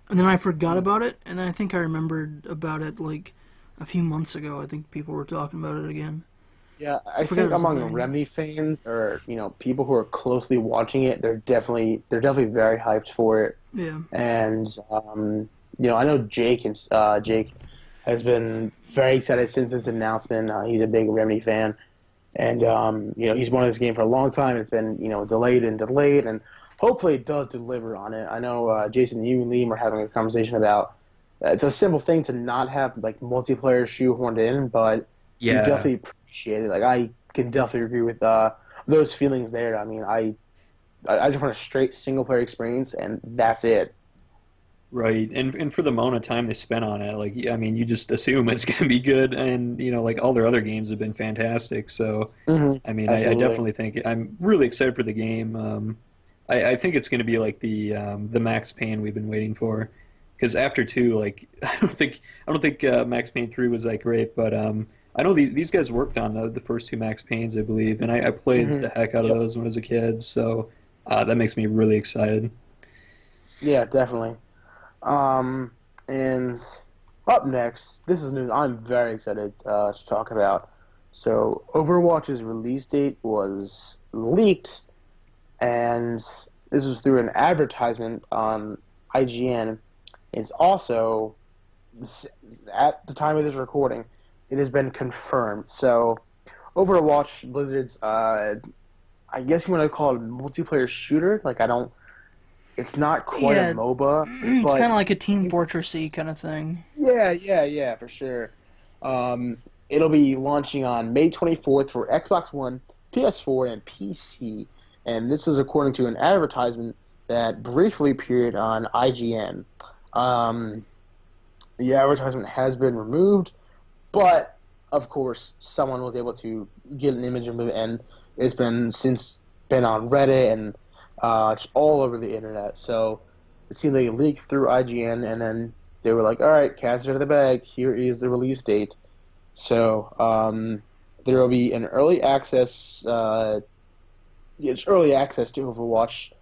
And then I forgot about it, and then I think I remembered about it like a few months ago. I think people were talking about it again.
Yeah, I
forgot
think
it was a
among
thing.
Remedy fans or people who are closely watching it, they're definitely very hyped for it.
Yeah.
And I know Jake has been very excited since its announcement. He's a big Remedy fan, and he's wanted this game for a long time. It's been delayed and delayed, and hopefully it does deliver on it. I know Jason, you and Liam were having a conversation about it's a simple thing to not have like multiplayer shoehorned in, but you
Yeah.
definitely appreciate it. Like I can definitely agree with those feelings there. I mean, I just want a straight single player experience, and that's it.
Right, and for the amount of time they spent on it, like I mean, you just assume it's gonna be good, and like all their other games have been fantastic. So, I mean, I
Absolutely.
definitely think I'm really excited for the game. I think it's gonna be like the Max Payne we've been waiting for, because after 2, like I don't think Max Payne 3 was that great, but I know these guys worked on the first 2 Max Paynes, I believe, and I played the heck out of
Yep.
those when I was a kid. So that makes me really excited.
Yeah, definitely. And up next, this is news I'm very excited to talk about. So, Overwatch's release date was leaked, and this was through an advertisement on IGN. It's also, at the time of this recording, it has been confirmed. So, Overwatch, Blizzard's, I guess you want to call it a multiplayer shooter. Like, it's not quite
Yeah.
a MOBA.
It's
but
kind of like a Team Fortress-y kind of thing.
Yeah, for sure. It'll be launching on May 24th for Xbox One, PS4, and PC. And this is according to an advertisement that briefly appeared on IGN. The advertisement has been removed, but of course, someone was able to get an image of it, and it's been on Reddit and it's all over the internet. So it seemed like it leaked through IGN, and then they were like, "All right, cats out of the bag. Here is the release date." So there will be an early access. It's early access to Overwatch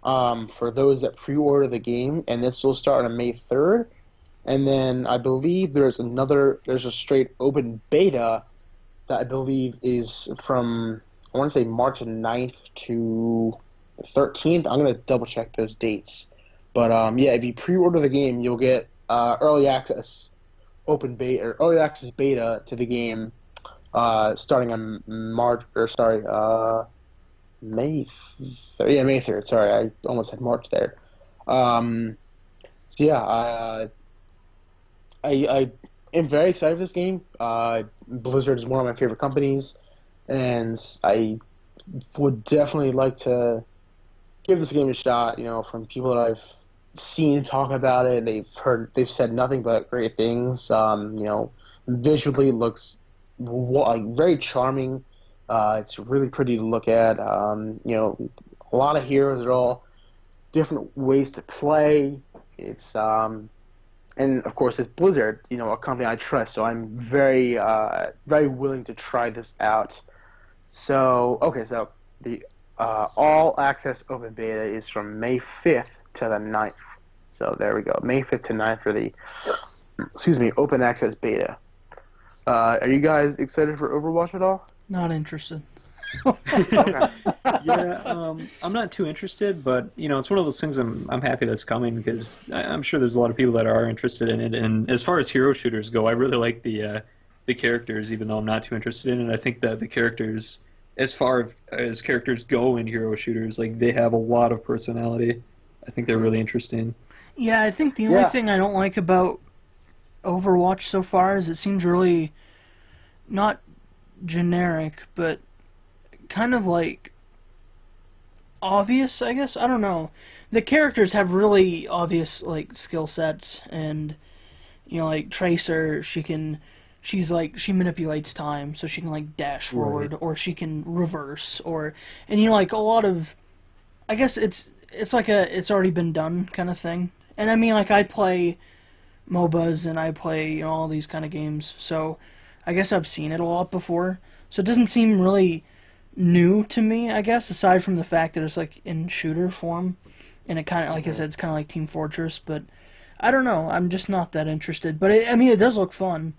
for those that pre-order the game, and this will start on May 3rd. And then I believe there's a straight open beta that I believe is from, I want to say March 9th to 13th. I'm going to double check those dates. But yeah, if you pre-order the game, you'll get early access beta to the game starting on May 3rd. Yeah, May 3rd. Sorry, I almost had March there. So yeah, am very excited for this game. Blizzard is one of my favorite companies, and I would definitely like to give this game a shot. You know, from people that I've seen talk about it, they've said nothing but great things. You know, visually it looks like very charming. It's really pretty to look at. You know, a lot of heroes are all different ways to play. It's and of course it's Blizzard, you know, a company I trust. So I'm very willing to try this out. So okay, so the all access open beta is from May 5th to the 9th. So there we go, May 5th to 9th for the open access beta. Are you guys excited for Overwatch at all?
Not interested.
Okay.
Yeah, I'm not too interested, but you know, it's one of those things I'm happy that's coming because I'm sure there's a lot of people that are interested in it. And as far as hero shooters go, I really like the characters, even though I'm not too interested in it. I think that the characters, as far as characters go in hero shooters, like they have a lot of personality. I think they're really interesting.
Yeah, I think the only thing I don't like about Overwatch so far is it seems really not generic, but kind of like obvious, I guess. I don't know. The characters have really obvious like skill sets, and you know, like Tracer, she manipulates time, so she can like dash forward, or she can reverse, and you know, like a lot of, I guess it's like it's already been done kind of thing. And I mean, like I play MOBAs and I play, you know, all these kind of games, so I guess I've seen it a lot before. So it doesn't seem really new to me, I guess, aside from the fact that it's like in shooter form, and it kind of, like I said, it's kind of like Team Fortress. But I don't know, I'm just not that interested. But I mean, it does look fun.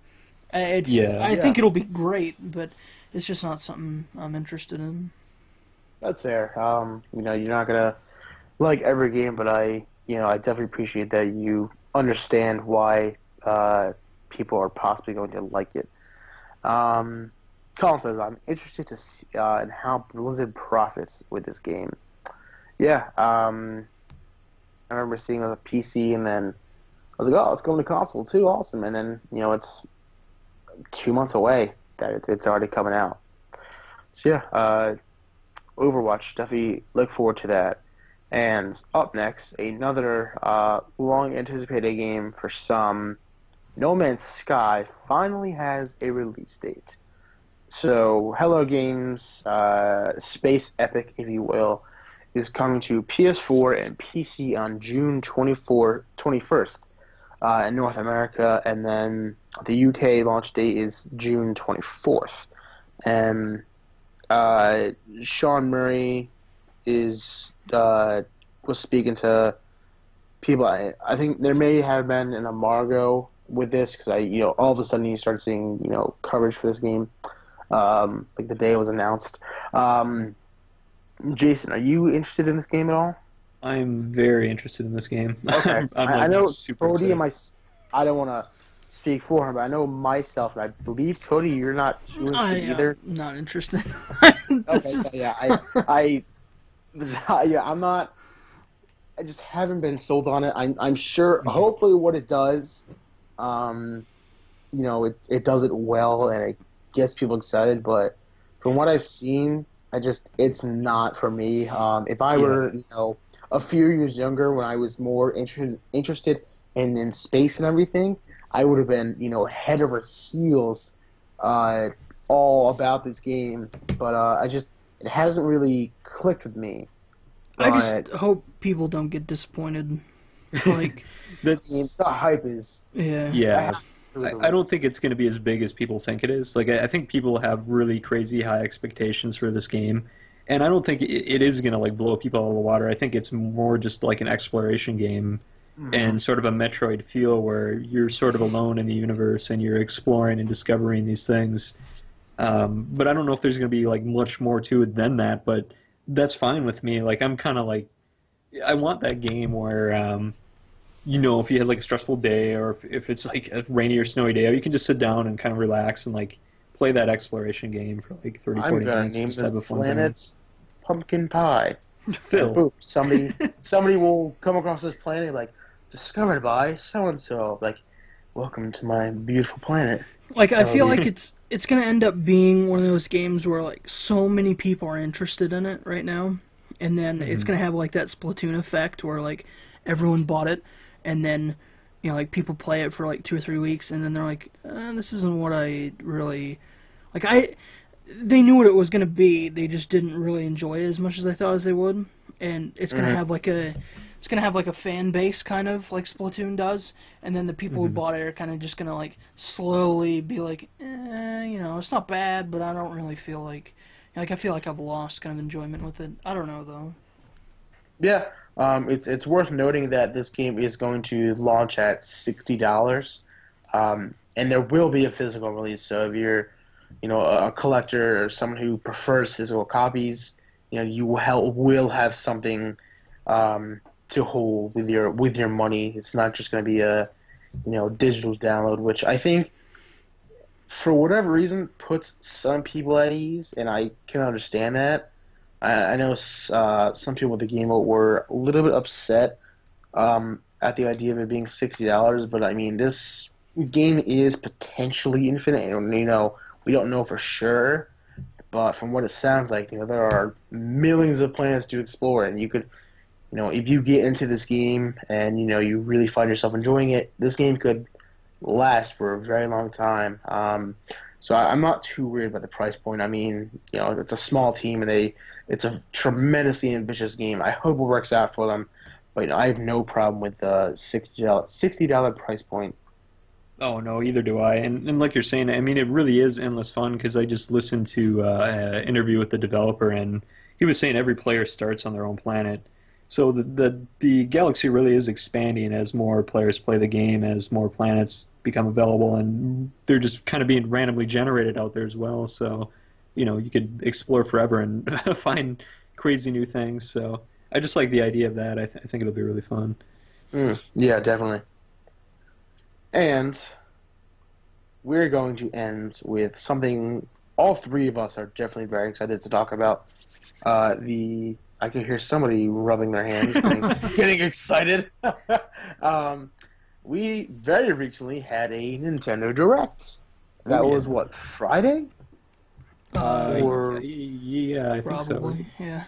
I think it'll be great, but it's just not something I'm interested in.
That's fair. You know, you're not gonna like every game, but I definitely appreciate that you understand why people are possibly going to like it. Colin says, I'm interested to see in how Blizzard profits with this game. Yeah, I remember seeing it on the PC, and then I was like, oh, it's going to console too, awesome. And then, you know, it's 2 months away that it's already coming out. So yeah, Overwatch, definitely look forward to that. And up next, another long-anticipated game for some, No Man's Sky finally has a release date. So, Hello Games, Space Epic, if you will, is coming to PS4 and PC on June 21st in North America, and then the UK launch date is June 24th. And Sean Murray was speaking to people. I think there may have been an embargo with this because all of a sudden you started seeing coverage for this game. Like the day it was announced. Jason, are you interested in this game at all?
I'm very interested in this game.
Okay.
I'm
I know
super
Cody
excited.
I don't want to speak for him, but I know myself, and I believe, Cody, you're not too interested either.
Not interested.
I'm not. I just haven't been sold on it. I'm sure. Hopefully, what it does, it does it well and it gets people excited. But from what I've seen, it's not for me. If I were, a few years younger, when I was more interested in space and everything, I would have been, head over heels, all about this game. But it hasn't really clicked with me.
I just hope people don't get disappointed. Like
the hype is.
Yeah.
I don't think it's going to be as big as people think it is. Like I think people have really crazy high expectations for this game, and I don't think it is going to like blow people out of the water. I think it's more just like an exploration game and sort of a Metroid feel where you're sort of alone in the universe and you're exploring and discovering these things. But I don't know if there's going to be like much more to it than that. But that's fine with me. Like I'm kind of like, I want that game where, if you had like a stressful day or if it's like a rainy or snowy day, you can just sit down and kind of relax and like play that exploration game for like 30, 40 minutes.
Name
Just have a
this
fun time.
planet's pumpkin pie.
Phil.
Boop, somebody will come across this planet like discovered by so and so. Like, welcome to my beautiful planet.
Like, I feel like it's gonna end up being one of those games where, like, so many people are interested in it right now, and then it's gonna have, like, that Splatoon effect where, like, everyone bought it, and then, you know, like, people play it for, like, 2 or 3 weeks, and then they're like, this isn't what I really... Like, they knew what it was gonna be, they just didn't really enjoy it as much as I thought as they would, and it's gonna have, like, a... It's gonna have like a fan base, kind of like Splatoon does, and then the people who bought it are kind of just gonna like slowly be like, you know, it's not bad, but I don't really feel like I feel like I've lost kind of enjoyment with it. I don't know though.
Yeah, it's worth noting that this game is going to launch at $60, and there will be a physical release. So if you're, you know, a collector or someone who prefers physical copies, you know, you will have something. To hold with your money. It's not just going to be a, you know, digital download, which I think, for whatever reason, puts some people at ease, and I can understand that. I know some people with the game were a little bit upset at the idea of it being $60, but I mean, this game is potentially infinite, and, you know, we don't know for sure, but from what it sounds like, you know, there are millions of planets to explore, and you could... You know, if you get into this game and, you know, you really find yourself enjoying it, this game could last for a very long time. So I'm not too worried about the price point. I mean, you know, it's a small team and it's a tremendously ambitious game. I hope it works out for them. But, you know, I have no problem with the $60 price point.
Oh, no, either do I. And like you're saying, I mean, it really is endless fun because I just listened to an interview with the developer, and he was saying every player starts on their own planet. So the galaxy really is expanding as more players play the game, as more planets become available, and they're just kind of being randomly generated out there as well. So, you know, you could explore forever and find crazy new things. So I just like the idea of that. I think it'll be really fun.
Yeah, definitely. And we're going to end with something all three of us are definitely very excited to talk about. I can hear somebody rubbing their hands, getting excited. We very recently had a Nintendo Direct. That was what, Friday?
Yeah, I think so.
Yeah.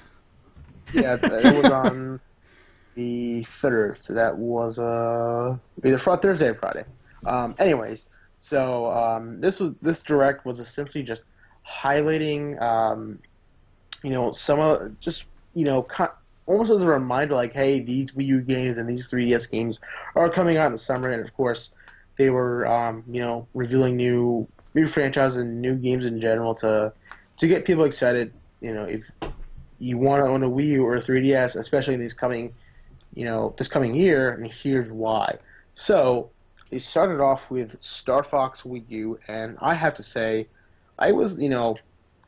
Yeah, it was on the 3rd, so that was either Thursday or Friday. Anyways, so this Direct was essentially just highlighting, you know, some of just. You know, almost as a reminder, like, hey, these Wii U games and these 3DS games are coming out in the summer, and of course, they were, you know, revealing new franchises and new games in general to get people excited. You know, if you want to own a Wii U or a 3DS, especially in this coming year, and here's why. So, they started off with Star Fox Wii U, and I have to say, I was, you know,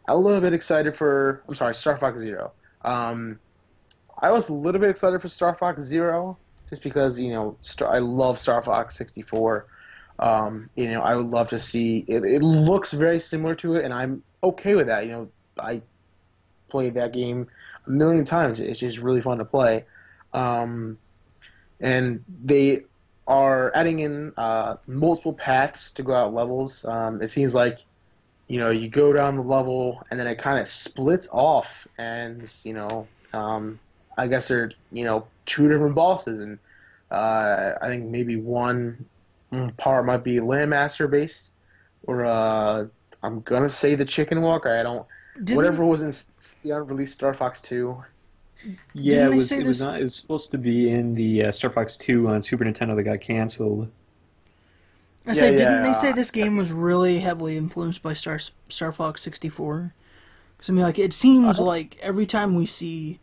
a little bit excited for, Star Fox Zero. I was a little bit excited for Star Fox Zero, just because, you know, I love Star Fox 64. You know, I would love to see it. It looks very similar to it, and I'm okay with that. You know, I played that game a million times. It's just really fun to play. And they are adding in multiple paths to go out levels. It seems like, you know, you go down the level, and then it kind of splits off, and, you know, I guess there are, you know, 2 different bosses, and I think maybe one part might be Landmaster based, or I'm gonna say the Chicken Walk. Whatever was in the unreleased Star Fox 2.
Yeah, it was supposed to be in the Star Fox 2 on Super Nintendo that got canceled.
Didn't they say this game was really heavily influenced by Star Fox 64? Because, I mean, like, it seems like every time we see,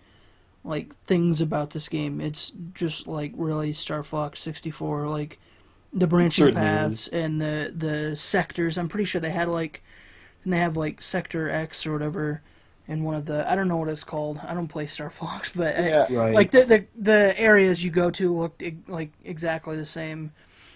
like, things about this game, it's just, like, really Star Fox 64, like, the branching paths and the sectors. I'm pretty sure they had, like, and they have, like, Sector X or whatever in one of the, I don't know what it's called. I don't play Star Fox, but,
right.
like, the areas you go to looked, like, exactly the same.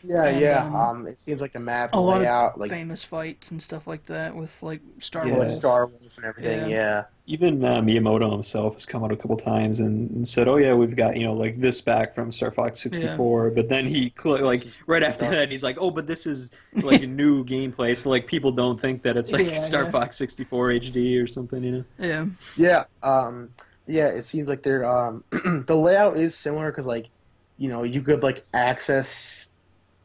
Yeah,
And,
yeah. It seems like the map
a lot
layout,
of
like
famous fights and stuff like that with like Star
Yeah.
like
Wars.
Star Wars and everything.
Yeah.
Yeah.
Even Miyamoto himself has come out a couple times and said, "Oh yeah, we've got like this back from Star Fox 64." But then like right after that, he's like, "Oh, but this is like a new gameplay, so like people don't think that it's like
Yeah,
Star
yeah.
Fox 64 HD or something."
Yeah.
Yeah. Yeah. It seems like they're the layout is similar because like you could like access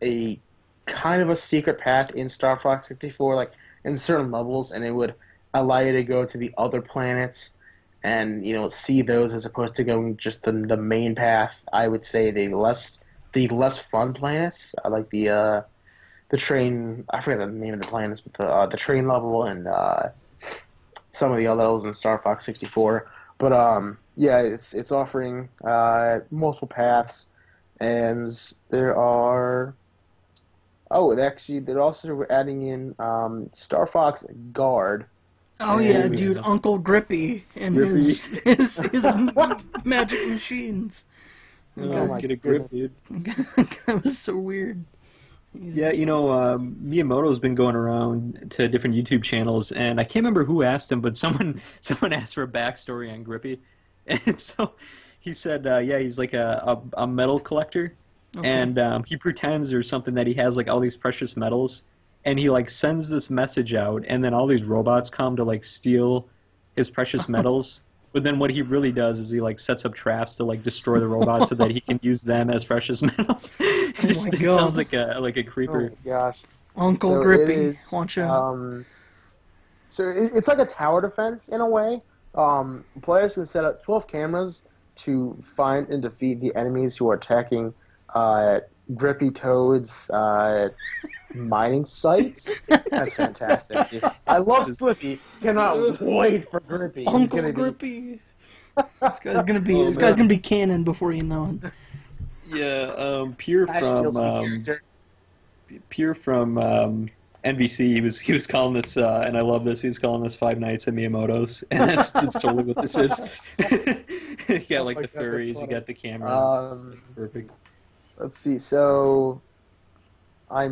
a kind of a secret path in Star Fox 64, like in certain levels, and it would allow you to go to the other planets and see those as opposed to going just the main path. I would say the less fun planets. I like the train. I forget the name of the planets, but the train level and some of the other levels in Star Fox 64. But yeah, it's offering multiple paths, and there are. Oh, they're also adding in Star Fox Guard.
Oh yeah,
And-
dude, Uncle Grippy and
Grippy.
his magic machines.
Oh my
Get a grip, dude.
That was so weird. He's-
Yeah, Miyamoto's been going around to different YouTube channels, and I can't remember who asked him, but someone asked for a backstory on Grippy, and so he said, yeah, he's like a metal collector,
Okay.
and he pretends or something that he has like all these precious metals, and he like sends this message out, and then all these robots come to like steal his precious metals. But then what he really does is he like sets up traps to like destroy the robots so that he can use them as precious metals. It
my
it
God.
sounds like a
Oh
creeper.
my gosh.
Uncle
So it
Grippy,
is,
watch out.
It's like a tower defense in a way. Players can set up 12 cameras to find and defeat the enemies who are attacking Grippy Toad's mining site. That's fantastic. I love Slippy. Cannot wait for Grippy. He's
Uncle
gonna be-
Grippy. This guy's gonna be canon before you know it.
Yeah, Pierre
Ash
from
DLC character.
NBC, he was calling this, and I love this. He was calling this Five Nights at Miyamoto's, and that's totally what this is. You got like
Oh my
the
God, that's
furries, you
funny.
got the cameras. It's perfect.
Let's see. So, I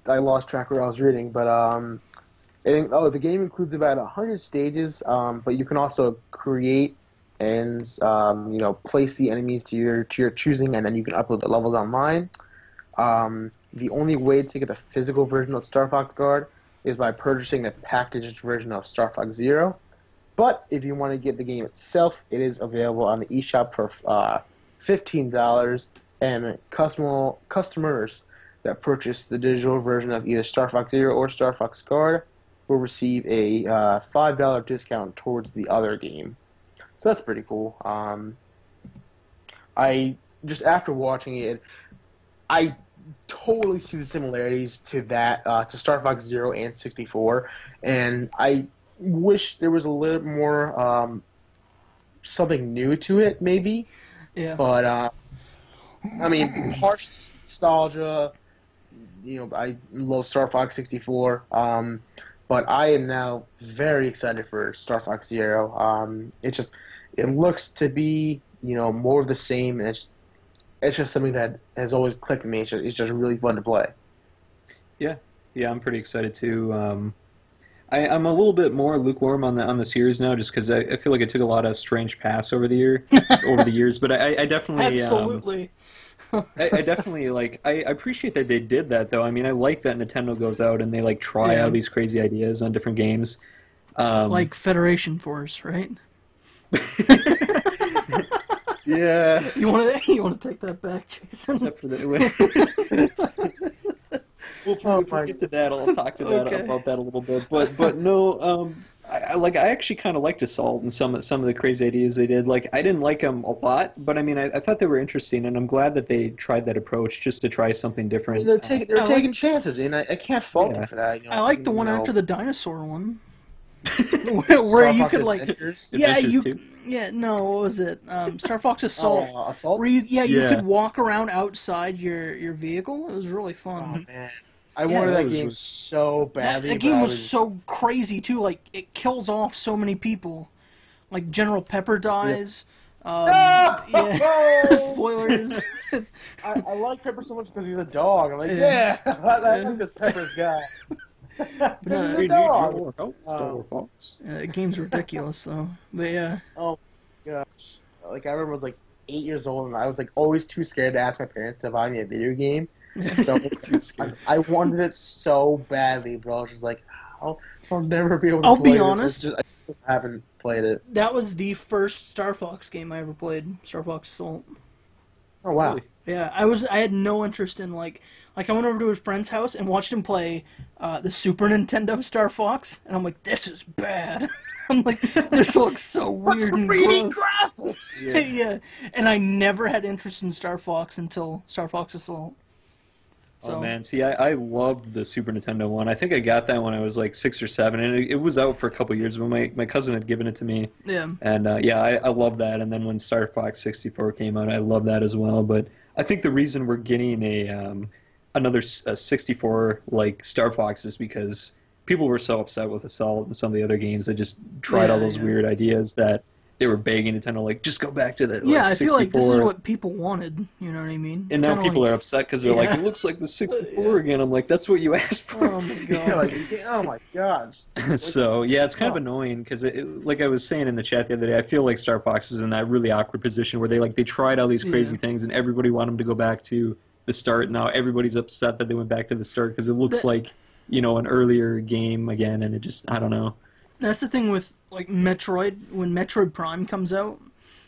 lost track where I was reading, but the game includes about 100 stages. But you can also create and place the enemies to your choosing, and then you can upload the levels online. The only way to get a physical version of Star Fox Guard is by purchasing the packaged version of Star Fox Zero. But if you want to get the game itself, it is available on the eShop for $15, and customers that purchase the digital version of either Star Fox Zero or Star Fox Guard will receive a $5 discount towards the other game. So that's pretty cool. I just after watching it, I totally see the similarities to that to Star Fox Zero and 64, and I wish there was a little more something new to it, maybe.
Yeah.
But I mean, partial nostalgia. I love Star Fox 64. But I am now very excited for Star Fox Zero. It looks to be more of the same, and it's just something that has always clicked with me. It's just really fun to play.
Yeah, I'm pretty excited too. I'm a little bit more lukewarm on the series now, just because I feel like it took a lot of strange paths over the years. But I definitely
Absolutely.
I definitely I appreciate that they did that though. I mean, I like that Nintendo goes out and they like try
Yeah.
out these crazy ideas on different games.
Like Federation Force, right?
Yeah.
You want to take that back, Jason?
Except for the we'll get to that. I'll talk to that
Okay.
about that a little bit. But no, I actually kind of liked Assault and some of the crazy ideas they did. Like I didn't like them a lot, but I mean I thought they were interesting, and I'm glad that they tried that approach just to try something different.
They're taking chances, and I can't fault them for that.
I like the one after the dinosaur one. where
Star
you
Fox
could like
Adventures.
Adventures 2?
what was it? Star Fox Assault.
Assault.
Where you
Yeah.
could walk around outside your vehicle. It was really fun.
Oh man, I wanted
that
that
was-
game so badly.
That
but
game
I
was so crazy too. Like it kills off so many people. Like General Pepper dies. Yeah. Spoilers.
I like Pepper so much because he's a dog. I'm like, yeah, I like this Pepper's guy. Because he's a dog.
The game's ridiculous though. But yeah.
Oh gosh. Like I remember I was like 8 years old and I was like always too scared to ask my parents to buy me a video game. So I wanted it so badly, bro. I was just like, I'll never be able to
I'll
play
be
it.
honest.
I still haven't played it.
That was the first Star Fox game I ever played. Star Fox Assault.
Oh wow.
Really?
Yeah, I had no interest in like I went over to his friend's house and watched him play the Super Nintendo Star Fox, and I'm like, this is bad. I'm like, this looks so weird and gross. Yeah, and I never had interest in Star Fox until Star Fox Assault. So.
Oh man, see, I loved the Super Nintendo one. I think I got that when I was like 6 or 7, and it was out for a couple years, but my cousin had given it to me.
Yeah.
And I love that. And then when Star Fox 64 came out, I love that as well. But I think the reason we're getting another 64 like Star Fox is because people were so upset with Assault and some of the other games that just tried all those weird ideas that they were begging Nintendo, like, just go back to the
I
64.
feel like this is what people wanted, you know what I mean?
And now people are upset because they're like, it looks like the 64 again. I'm like, that's what you asked for.
Oh my god.
Oh my gosh.
So, yeah, it's kind of annoying because, like I was saying in the chat the other day, I feel like Star Fox is in that really awkward position where they tried all these crazy things and everybody wanted them to go back to the start. Now everybody's upset that they went back to the start because it looks like, an earlier game again, and it just, I don't know.
That's the thing with like Metroid. When Metroid Prime comes out,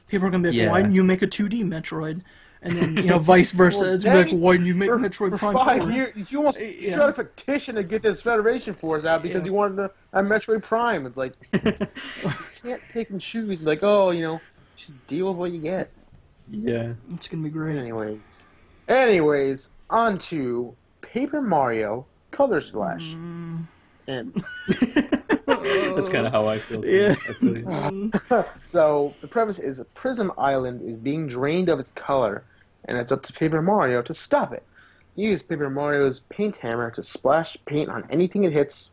people are gonna be like, "Why didn't you make a 2D Metroid?" And then vice versa. It's gonna be like, "Why didn't you make Metroid Prime?"
For 5 years, you almost shot a petition to get this Federation Force out because you wanted a Metroid Prime. It's like you can't pick and choose. Like, just deal with what you get.
Yeah,
it's gonna be great.
Anyways, on to Paper Mario Color Splash. And
that's kind of how I feel too.
Yeah.
I feel
So the premise is Prism Island is being drained of its color, and it's up to Paper Mario to stop it. Use Paper Mario's paint hammer to splash paint on anything it hits,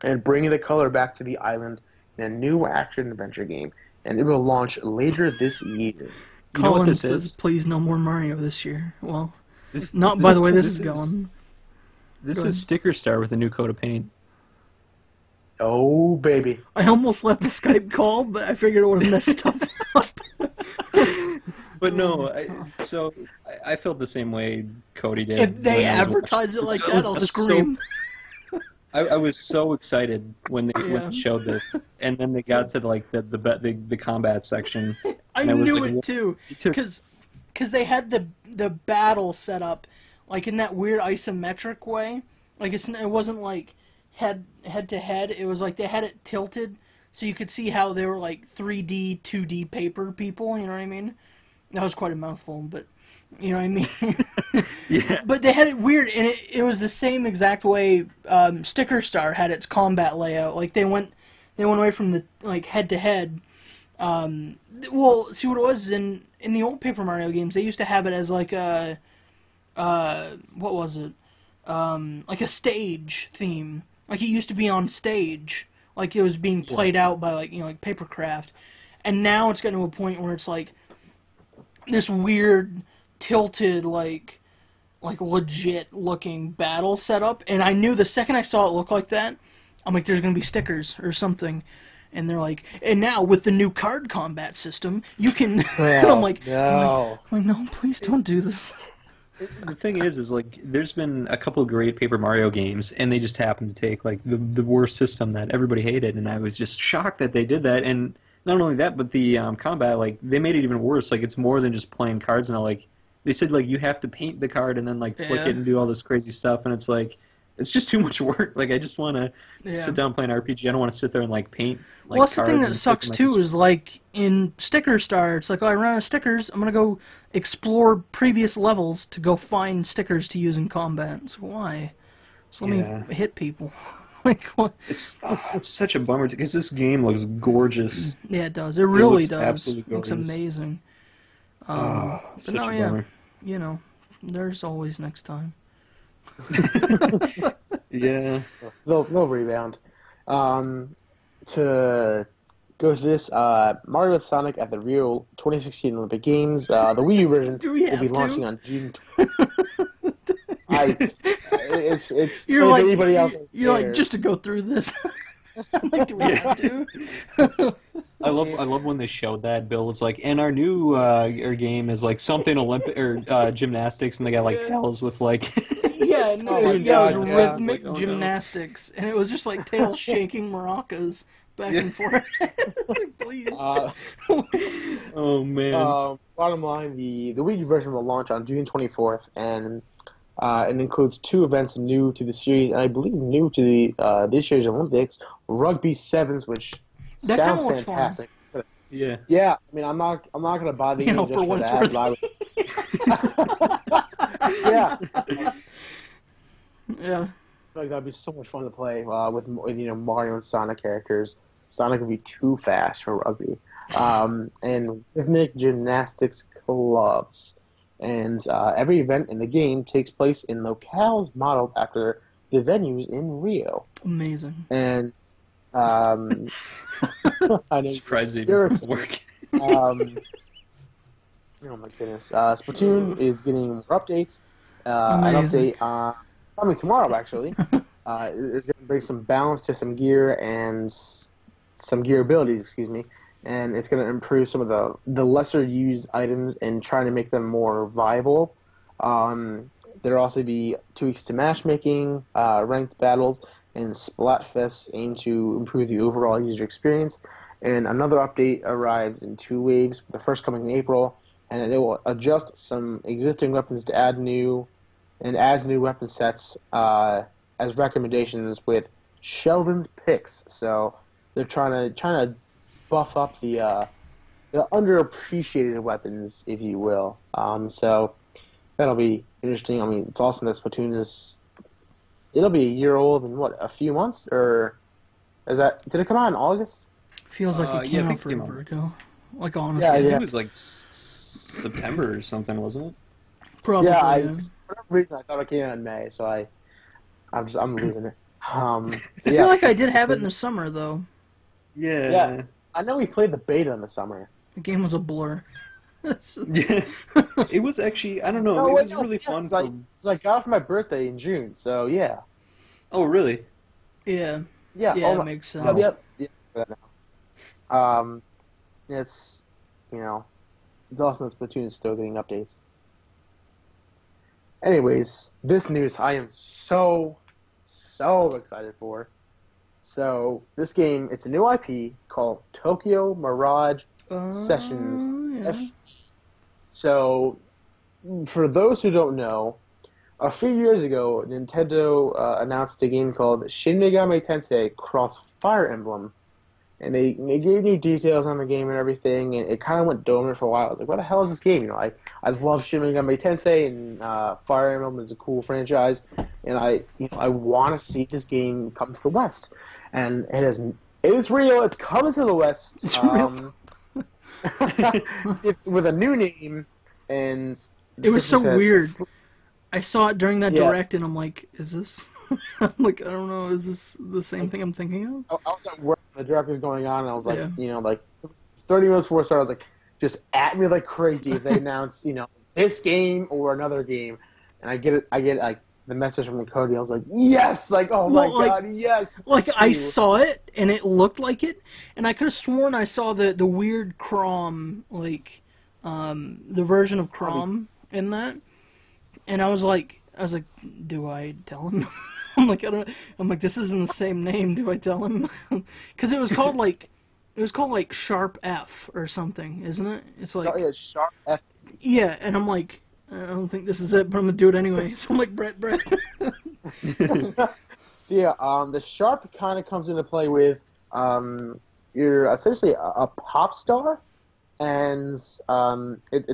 and bring the color back to the island in a new action adventure game. And it will launch later this year.
Colin says, "Please, no more Mario this year." Well, by the way this is going.
This is Sticker Star with a new coat of paint.
Oh, baby.
I almost left the Skype call, but I figured it would have messed stuff up.
But no, I felt the same way Cody did.
If they advertise it like that, I'll scream.
I was so excited when they showed this, and then they got to the combat section.
I knew it too, because they had the battle set up like in that weird isometric way. Like it wasn't like head to head. It was like they had it tilted so you could see how they were like 3D, 2D paper people. You know what I mean? That was quite a mouthful, but you know what I mean.
Yeah.
But they had it weird, and it was the same exact way Sticker Star had its combat layout. Like they went away from the like head to head. Well, see what it was in the old Paper Mario games. They used to have it as like a what was it? Like a stage theme. Like it used to be on stage. Like it was being played out by like like Papercraft. And now it's gotten to a point where it's like this weird tilted like legit looking battle setup. And I knew the second I saw it look like that, I'm like, there's gonna be stickers or something. And they're like, and now with the new card combat system, you can. And I'm like, no, please don't do this.
The thing is like, there's been a couple of great Paper Mario games, and they just happened to take like the worst system that everybody hated, and I was just shocked that they did that. And not only that, but the combat, like they made it even worse. Like it's more than just playing cards now. Like they said, like you have to paint the card and then like flick it and do all this crazy stuff, and it's like. It's just too much work. Like I just want to sit down and play an RPG. I don't want to sit there and like paint. Like,
well, that's the thing that sucks too. Is like in Sticker Star, it's like, I run out of stickers. I'm gonna go explore previous levels to go find stickers to use in combat. So why? So let me hit people. Like what?
It's such a bummer because this game looks gorgeous.
Yeah, it does. It really does.
Absolutely
looks amazing.
Such a bummer.
There's always next time.
They'll rebound. To go to this. Mario and Sonic at the Rio 2016 Olympic Games. The Wii U version
Do we
will be
have to?
launching on June. It's
You're
if
like,
anybody out there
you're like,
cares.
just to go through this. I'm like, do we have to?
I love when they showed that. Bill was like, and our new game is like something Olympic or gymnastics, and they got like tails with like.
Yeah, no,
Oh my
yeah, it
God,
was
yeah.
rhythmic
Like, oh no.
gymnastics, and it was just like tails shaking maracas back and forth. Like, please.
Oh man.
Bottom line, the Wii U version will launch on June 24th, and it includes 2 events new to the series, and I believe new to the this year's Olympics, Rugby Sevens, which
That
sounds
kinda looks fun.
fantastic.
Yeah.
Yeah, I mean, I'm not gonna buy the
You
game
know,
just
for
for
what it's
that.
worth.
but yeah,
Yeah.
like that'd be so much fun to play with Mario and Sonic characters. Sonic would be too fast for rugby, and rhythmic gymnastics clubs. And every event in the game takes place in locales modeled after the venues in Rio.
Amazing.
And I know
Surprised they
you're-
didn't work.
oh my goodness. Splatoon is getting more updates. An
Amazing.
update coming tomorrow, actually. It's going to bring some balance to some gear and some gear abilities, excuse me. And it's going to improve some of the lesser used items and trying to make them more viable. There'll also be tweaks to matchmaking, ranked battles, and Splatfest aim to improve the overall user experience. And another update arrives in 2 waves, the first coming in April, and it will adjust some existing weapons to add new weapon sets as recommendations with Sheldon's picks. So they're trying to buff up the underappreciated weapons, if you will. So that'll be interesting. I mean, it's awesome that Splatoon it'll be a year old in what, a few months, or did it come out in August?
Feels like it
yeah,
came
I
out
think it came
forever
out.
ago. Like, honestly.
Yeah,
I think
yeah.
it was like September or something, wasn't it?
Probably.
Yeah,
Yeah.
for some reason I thought it came out in May, so I'm losing it.
I feel like I did have it in the summer, though.
Yeah.
I know we played the beta in the summer.
The game was a blur.
Yeah. It was actually, I don't know,
No,
it
wait,
was
no,
really
yeah,
fun.
it's like- So I got it for my birthday in June, so yeah.
Oh, really?
Yeah.
Yeah,
Yeah,
oh
it
my-
makes sense.
Yep. It's it's awesome that Splatoon is still getting updates. Anyways, this news I am so excited for. So this game, it's a new IP called Tokyo Mirage Sessions.
Yeah.
So, for those who don't know, a few years ago, Nintendo announced a game called Shin Megami Tensei Cross Fire Emblem. And they gave new details on the game and everything, and it kind of went dormant for a while. I was like, what the hell is this game? I love Shin Megami Tensei, and Fire Emblem is a cool franchise, and I want to see this game come to the West. And it is real. It's coming to the West.
It's real.
With a new name, and
It was so
says-
weird. I saw it during that
Yeah.
direct, and I'm like, is this? I'm like, I don't know, is this the same thing I'm thinking of?
I was at work, the direct was going on, and I was like,
Yeah.
like 30 minutes before it started, I was like, just at me like crazy if they announce, this game or another game. And I get like the message from Cody. I was like, yes, like, oh my
Well, like-
god, yes.
Like, I
Ew.
saw it, and it looked like it, and I could have sworn I saw the weird Crom, like, the version of Crom in that, and I was like, do I tell him? I'm like, this isn't the same name. Do I tell him? Because it was called like Sharp F or something, isn't it? It's like,
Oh, yeah, Sharp F.
yeah, and I'm like, I don't think this is it, but I'm gonna do it anyway. So I'm like, Brett.
So yeah, the Sharp kind of comes into play with you're essentially a pop star, and it's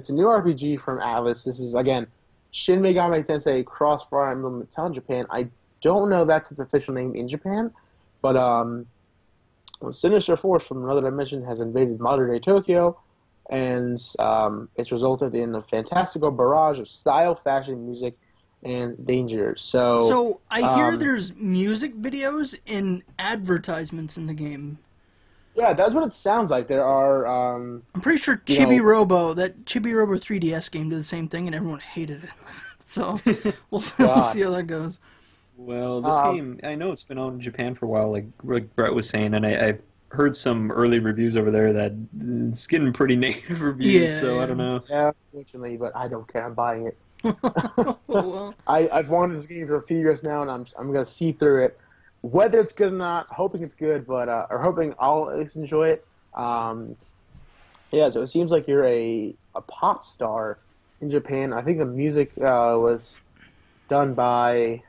a new RPG from Atlas. This is, again, Shin Megami Tensei Cross Fire Emblem. It's out in Japan. I don't know that's its official name in Japan, but a sinister force from another dimension has invaded modern-day Tokyo, and it's resulted in a fantastical barrage of style, fashion, music, and danger.
So I hear
um,
there's music videos and advertisements in the game.
Yeah, that's what it sounds like. There are,
I'm pretty sure
you know,
that Chibi Robo 3DS game did the same thing, and everyone hated it. So we'll
God.
see how that goes.
Well, this
Um,
game, I know it's been out in Japan for a while, like Brett was saying, and I've heard some early reviews over there that it's getting pretty negative reviews,
Yeah,
so I
yeah.
don't know.
yeah, unfortunately, but I don't care. I'm buying it.
Well,
I've wanted this game for a few years now, and I'm gonna see through it. Whether it's good or not, hoping it's good, but or hoping I'll at least enjoy it. Um, yeah, so it seems like you're a pop star in Japan. I think the music was done by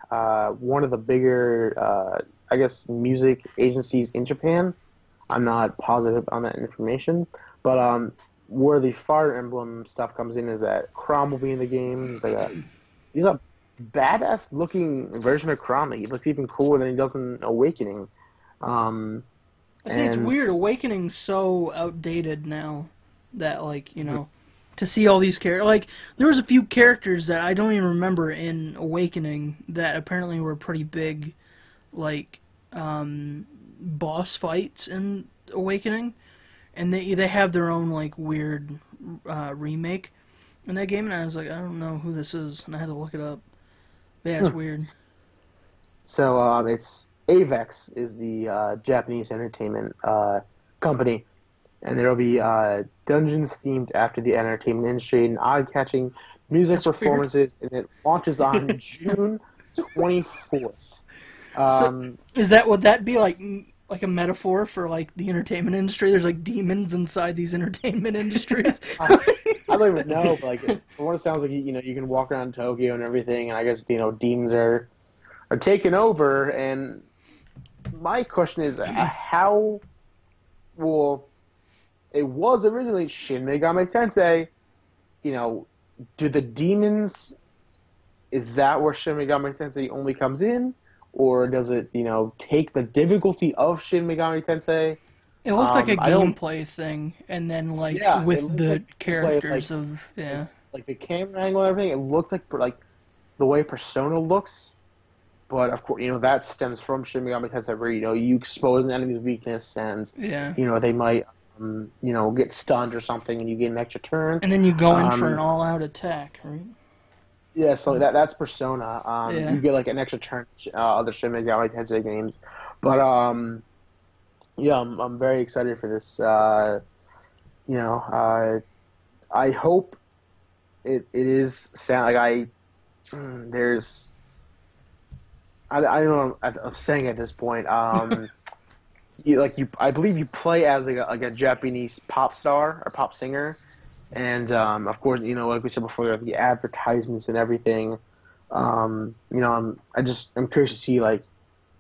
one of the bigger, I guess, music agencies in Japan. I'm not positive on that information, but where the Fire Emblem stuff comes in is that Chrom will be in the game. He's a badass looking version of Chrom. He looks even cooler than he does in Awakening. Um,
I say it's
and
weird. Awakening's so outdated now that, like, to see all these characters. Like, there was a few characters that I don't even remember in Awakening that apparently were pretty big, like, boss fights in Awakening. And they have their own, like, weird remake in that game. And I was like, I don't know who this is. And I had to look it up. But yeah, it's weird.
So it's Avex is the Japanese entertainment company, and there'll be dungeons themed after the entertainment industry and eye-catching music
That's weird.
performances, and it launches on June 24th.
So, would that be like a metaphor for like the entertainment industry? There's like demons inside these entertainment industries.
I don't even know, but like from what it sounds like, you can walk around Tokyo and everything, and I guess demons are taking over. And my question is, how? Well, it was originally Shin Megami Tensei. Do the demons? Is that where Shin Megami Tensei only comes in? Or does it, take the difficulty of Shin Megami Tensei?
It looked like a
I don't-
gameplay thing, and then like
Yeah, it
with
looked
the
like
characters
like,
of yeah.
like the camera angle and everything. It looked like the way Persona looks, but of course, that stems from Shin Megami Tensei, where you expose an enemy's weakness, and
Yeah.
they might get stunned or something, and you get an extra turn.
And then you go in for
Um,
an all-out attack, right?
Yeah, so that's Persona.
Yeah.
You get like an extra turn other Shin Megami Tensei games, but yeah, I'm very excited for this. I hope it is sound like there's I don't know I'm saying at this point. I believe you play as like a Japanese pop star or pop singer. And of course, like we said before, the advertisements and everything. I'm curious to see like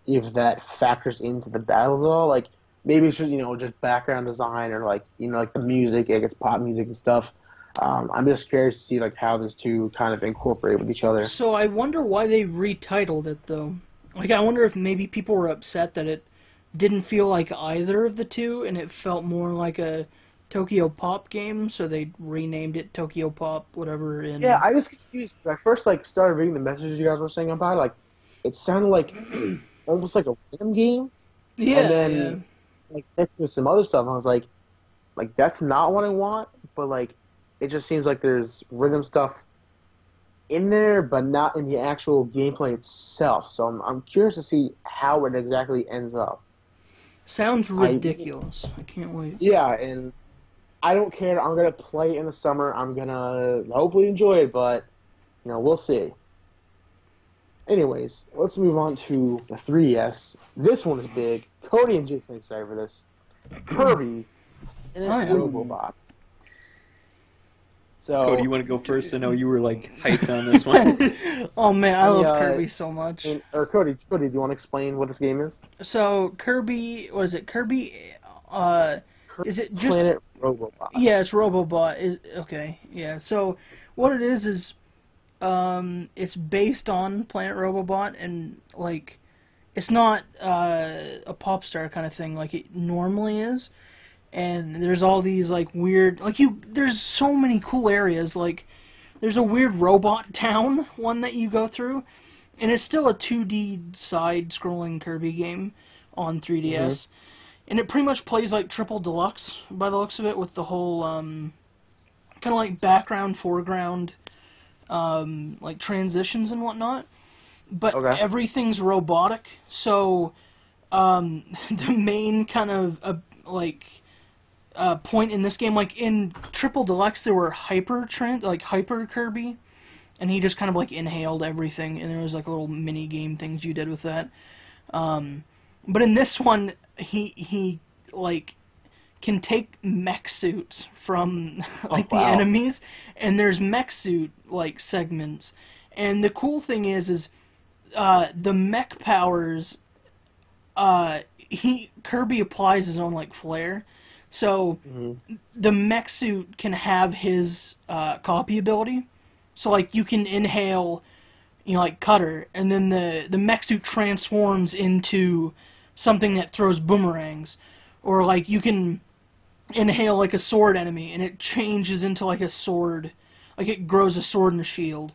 if that factors into the battles at all. Like maybe it's just background design or like like the music, like it's pop music and stuff. I'm just curious to see like how those two kind of incorporate with each other.
So I wonder why they retitled it though. Like I wonder if maybe people were upset that it didn't feel like either of the two, and it felt more like a Tokyo Pop game, so they renamed it Tokyo Pop, whatever.
Yeah, I was confused. When I first started reading the messages you guys were saying about it, like it sounded like almost like a rhythm game.
yeah,
And then like mixed with some other stuff, I was like that's not what I want. But like it just seems like there's rhythm stuff in there, but not in the actual gameplay itself. So I'm curious to see how it exactly ends up.
sounds ridiculous. I can't wait.
Yeah, and I don't care. I'm gonna play in the summer. I'm gonna hopefully enjoy it, but we'll see. Anyways, let's move on to the 3DS. This one is big. Cody and Jason are excited for this. Kirby and
I am.
Robobot. So
Cody, you want to go first? I know you were like hyped on this one.
Oh man, I love
Yeah,
Kirby so much.
Cody, do you want to explain what this game is?
So Kirby, was it Kirby? Is it just
Planet Robobot?
Yeah, it's Robobot. Okay, yeah. So what it is it's based on Planet Robobot, and like it's not a pop star kind of thing like it normally is. And there's all these like weird there's so many cool areas. Like there's a weird robot town one that you go through, and it's still a 2D side scrolling Kirby game on 3DS. and it pretty much plays like Triple Deluxe by the looks of it, with the whole kind of like background, foreground, like transitions and whatnot. But everything's robotic, so the main kind of point in this game, like in Triple Deluxe, there were hyper Kirby, and he just kind of like inhaled everything, and there was like little mini game things you did with that. But in this one, he like can take mech suits from like the enemies, and there's mech suit like segments, and the cool thing is the mech powers. Kirby applies his own like flair, so the mech suit can have his copy ability. So like you can inhale, like Cutter, and then the mech suit transforms into something that throws boomerangs, or like you can inhale like a sword enemy and it changes into like a sword, like it grows a sword and a shield,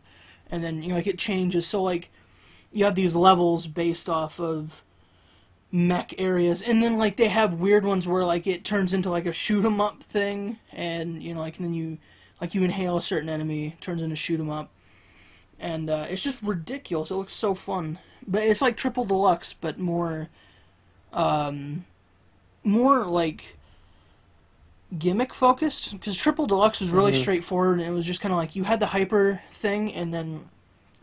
and then like it changes. So like you have these levels based off of mech areas, and then like they have weird ones where like it turns into like a shoot 'em up thing, and like and then you inhale a certain enemy, it turns into shoot 'em up, and it's just ridiculous. It looks so fun, but it's like Triple Deluxe, but more like gimmick focused, because Triple Deluxe was really straightforward, and it was just kind of like you had the hyper thing, and then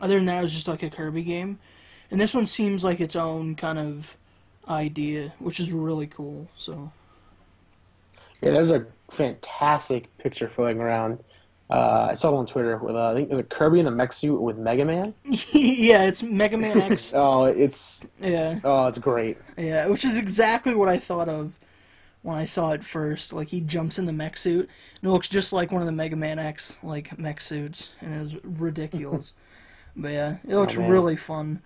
other than that it was just like a Kirby game. And this one seems like its own kind of idea, which is really cool. So
yeah, there's a fantastic picture floating around. I saw it on Twitter with I think it was a Kirby in a mech suit with Mega Man.
Yeah, it's Mega Man X.
It's great.
Yeah, which is exactly what I thought of when I saw it first. Like he jumps in the mech suit, and it looks just like one of the Mega Man X like mech suits, and it was ridiculous. But yeah, it looks really fun.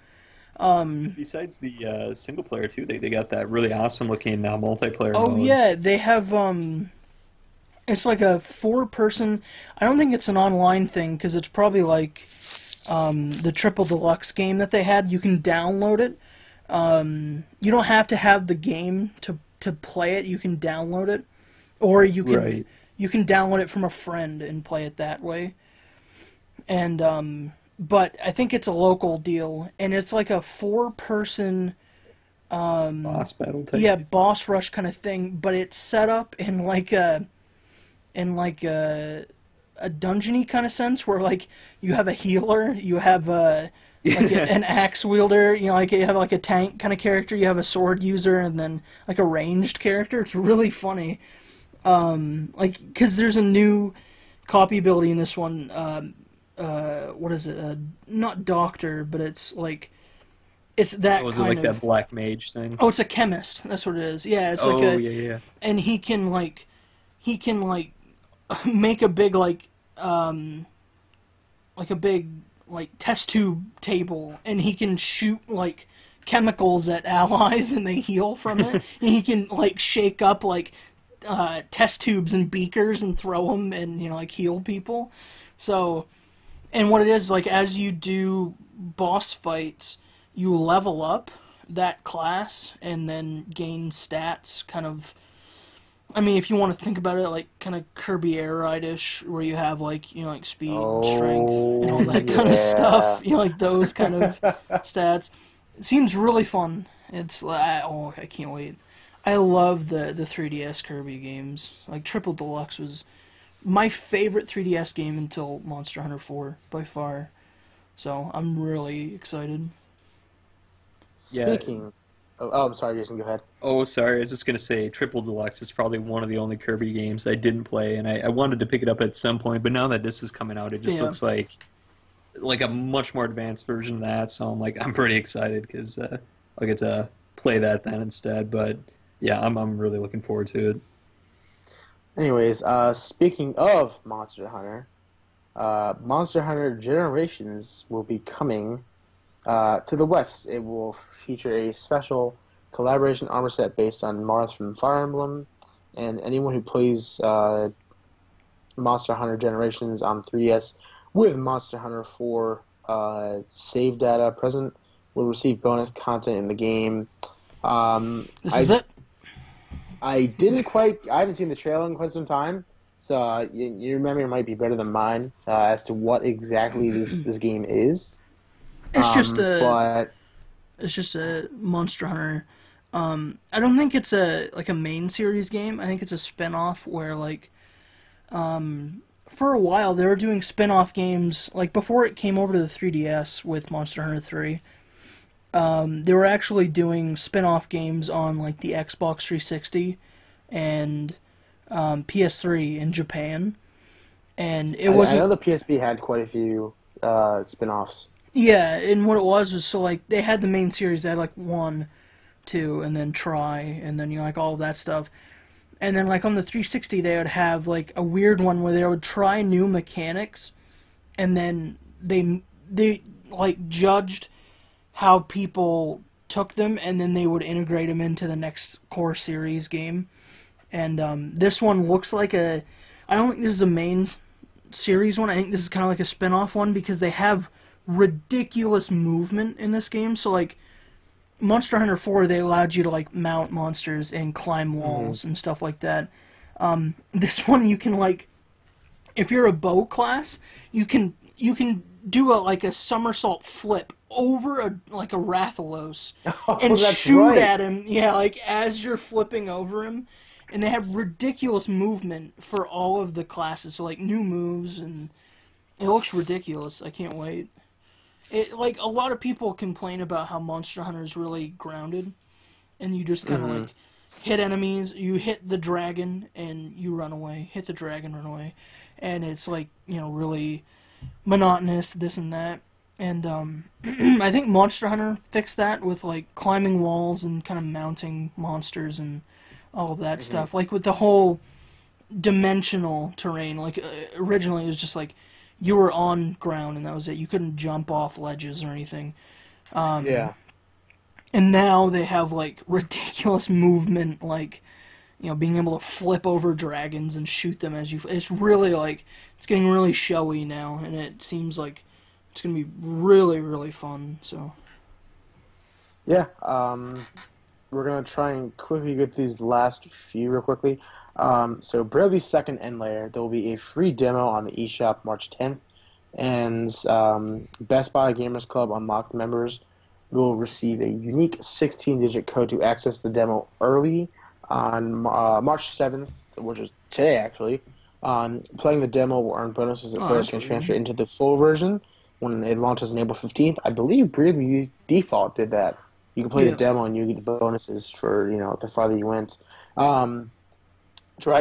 Besides the single player too, they got that really awesome looking multiplayer mode.
Yeah, they have it's like a 4-person. I don't think it's an online thing, because it's probably like the Triple Deluxe game that they had. You can download it. You don't have to have the game to play it. You can download it, or you can download it from a friend and play it that way. And but I think it's a local deal, and it's like a 4-person
boss battle type.
Yeah, boss rush kind of thing, but it's set up in like a dungeon-y kind of sense, where like you have a healer, you have an axe wielder, like you have like a tank kind of character, you have a sword user, and then like a ranged character. It's really funny, like because there's a new copy ability in this one. What is it? Not doctor, but it's like it's that.
Was it like that black mage thing?
Oh, it's a chemist. That's what it is. Yeah, it's and he can make a big like a big like test tube table, and he can shoot like chemicals at allies and they heal from it. And he can like shake up like test tubes and beakers and throw them and like heal people. So, and what it is, like as you do boss fights, you level up that class and then gain stats kind of. I mean, if you want to think about it, like kind of Kirby Air Ride-ish, where you have like like speed, and strength, and all that kind of stuff. Like those kind of stats. It seems really fun. It's I can't wait. I love the 3DS Kirby games. Like Triple Deluxe was my favorite 3DS game until Monster Hunter 4 by far. So I'm really excited.
Speaking. Oh, I'm sorry, Jason, go ahead.
Oh, sorry, I was just going to say Triple Deluxe is probably one of the only Kirby games I didn't play, and I wanted to pick it up at some point, but now that this is coming out, it just looks like a much more advanced version of that, so I'm pretty excited, because I'll get to play that then instead, but yeah, I'm really looking forward to it.
Anyways, speaking of Monster Hunter Generations will be coming to the West. It will feature a special collaboration armor set based on Marth from Fire Emblem, and anyone who plays Monster Hunter Generations on 3DS with Monster Hunter 4 save data present will receive bonus content in the game.
This is it?
I haven't seen the trailer in quite some time, so your memory might be better than mine as to what exactly this game is.
It's just a
But
it's just a Monster Hunter. I don't think it's a main series game. I think it's a spin-off where for a while they were doing spin-off games like before it came over to the 3DS with Monster Hunter 3. They were actually doing spin-off games on like the Xbox 360 and PS3 in Japan, and it wasn't.
I know the PSP had quite a few spin-offs.
Yeah, and what it was so like they had the main series. They had like 1, 2, and then Try, and then like all of that stuff. And then like on the 360, they would have like a weird one where they would try new mechanics, and then they like judged how people took them, and then they would integrate them into the next core series game. And this one looks like I don't think this is a main series one. I think this is kind of like a spin-off one because they have ridiculous movement in this game. So like Monster Hunter 4, they allowed you to like mount monsters and climb walls and stuff like that. This one you can like, if you're a bow class, you can do a somersault flip over a Rathalos and shoot at him. Yeah, like as you're flipping over him. And they have ridiculous movement for all of the classes, so like new moves, and it looks ridiculous. I can't wait. It like a lot of people complain about how Monster Hunter is really grounded, and you just kind of like hit enemies, you hit the dragon, and you run away. Hit the dragon, run away, and it's like really monotonous, this and that. And I think Monster Hunter fixed that with like climbing walls and kind of mounting monsters and all of that stuff, like with the whole dimensional terrain. Like originally, it was just like you were on ground and that was it. You couldn't jump off ledges or anything.
Yeah.
And now they have like ridiculous movement, like being able to flip over dragons and shoot them as you. It's really like it's getting really showy now, and it seems like it's gonna be really, really fun. So.
Yeah. We're going to try and quickly get these last few real quickly. So Bravely's second end layer, there will be a free demo on the eShop March 10th. And Best Buy Gamers Club Unlocked members will receive a unique 16-digit code to access the demo early on March 7th, which is today actually. Playing the demo will earn bonuses that players can transfer into the full version when it launches on April 15th. I believe Bravely Default did that. You can play the demo and you get bonuses for, the farther you went. Dragon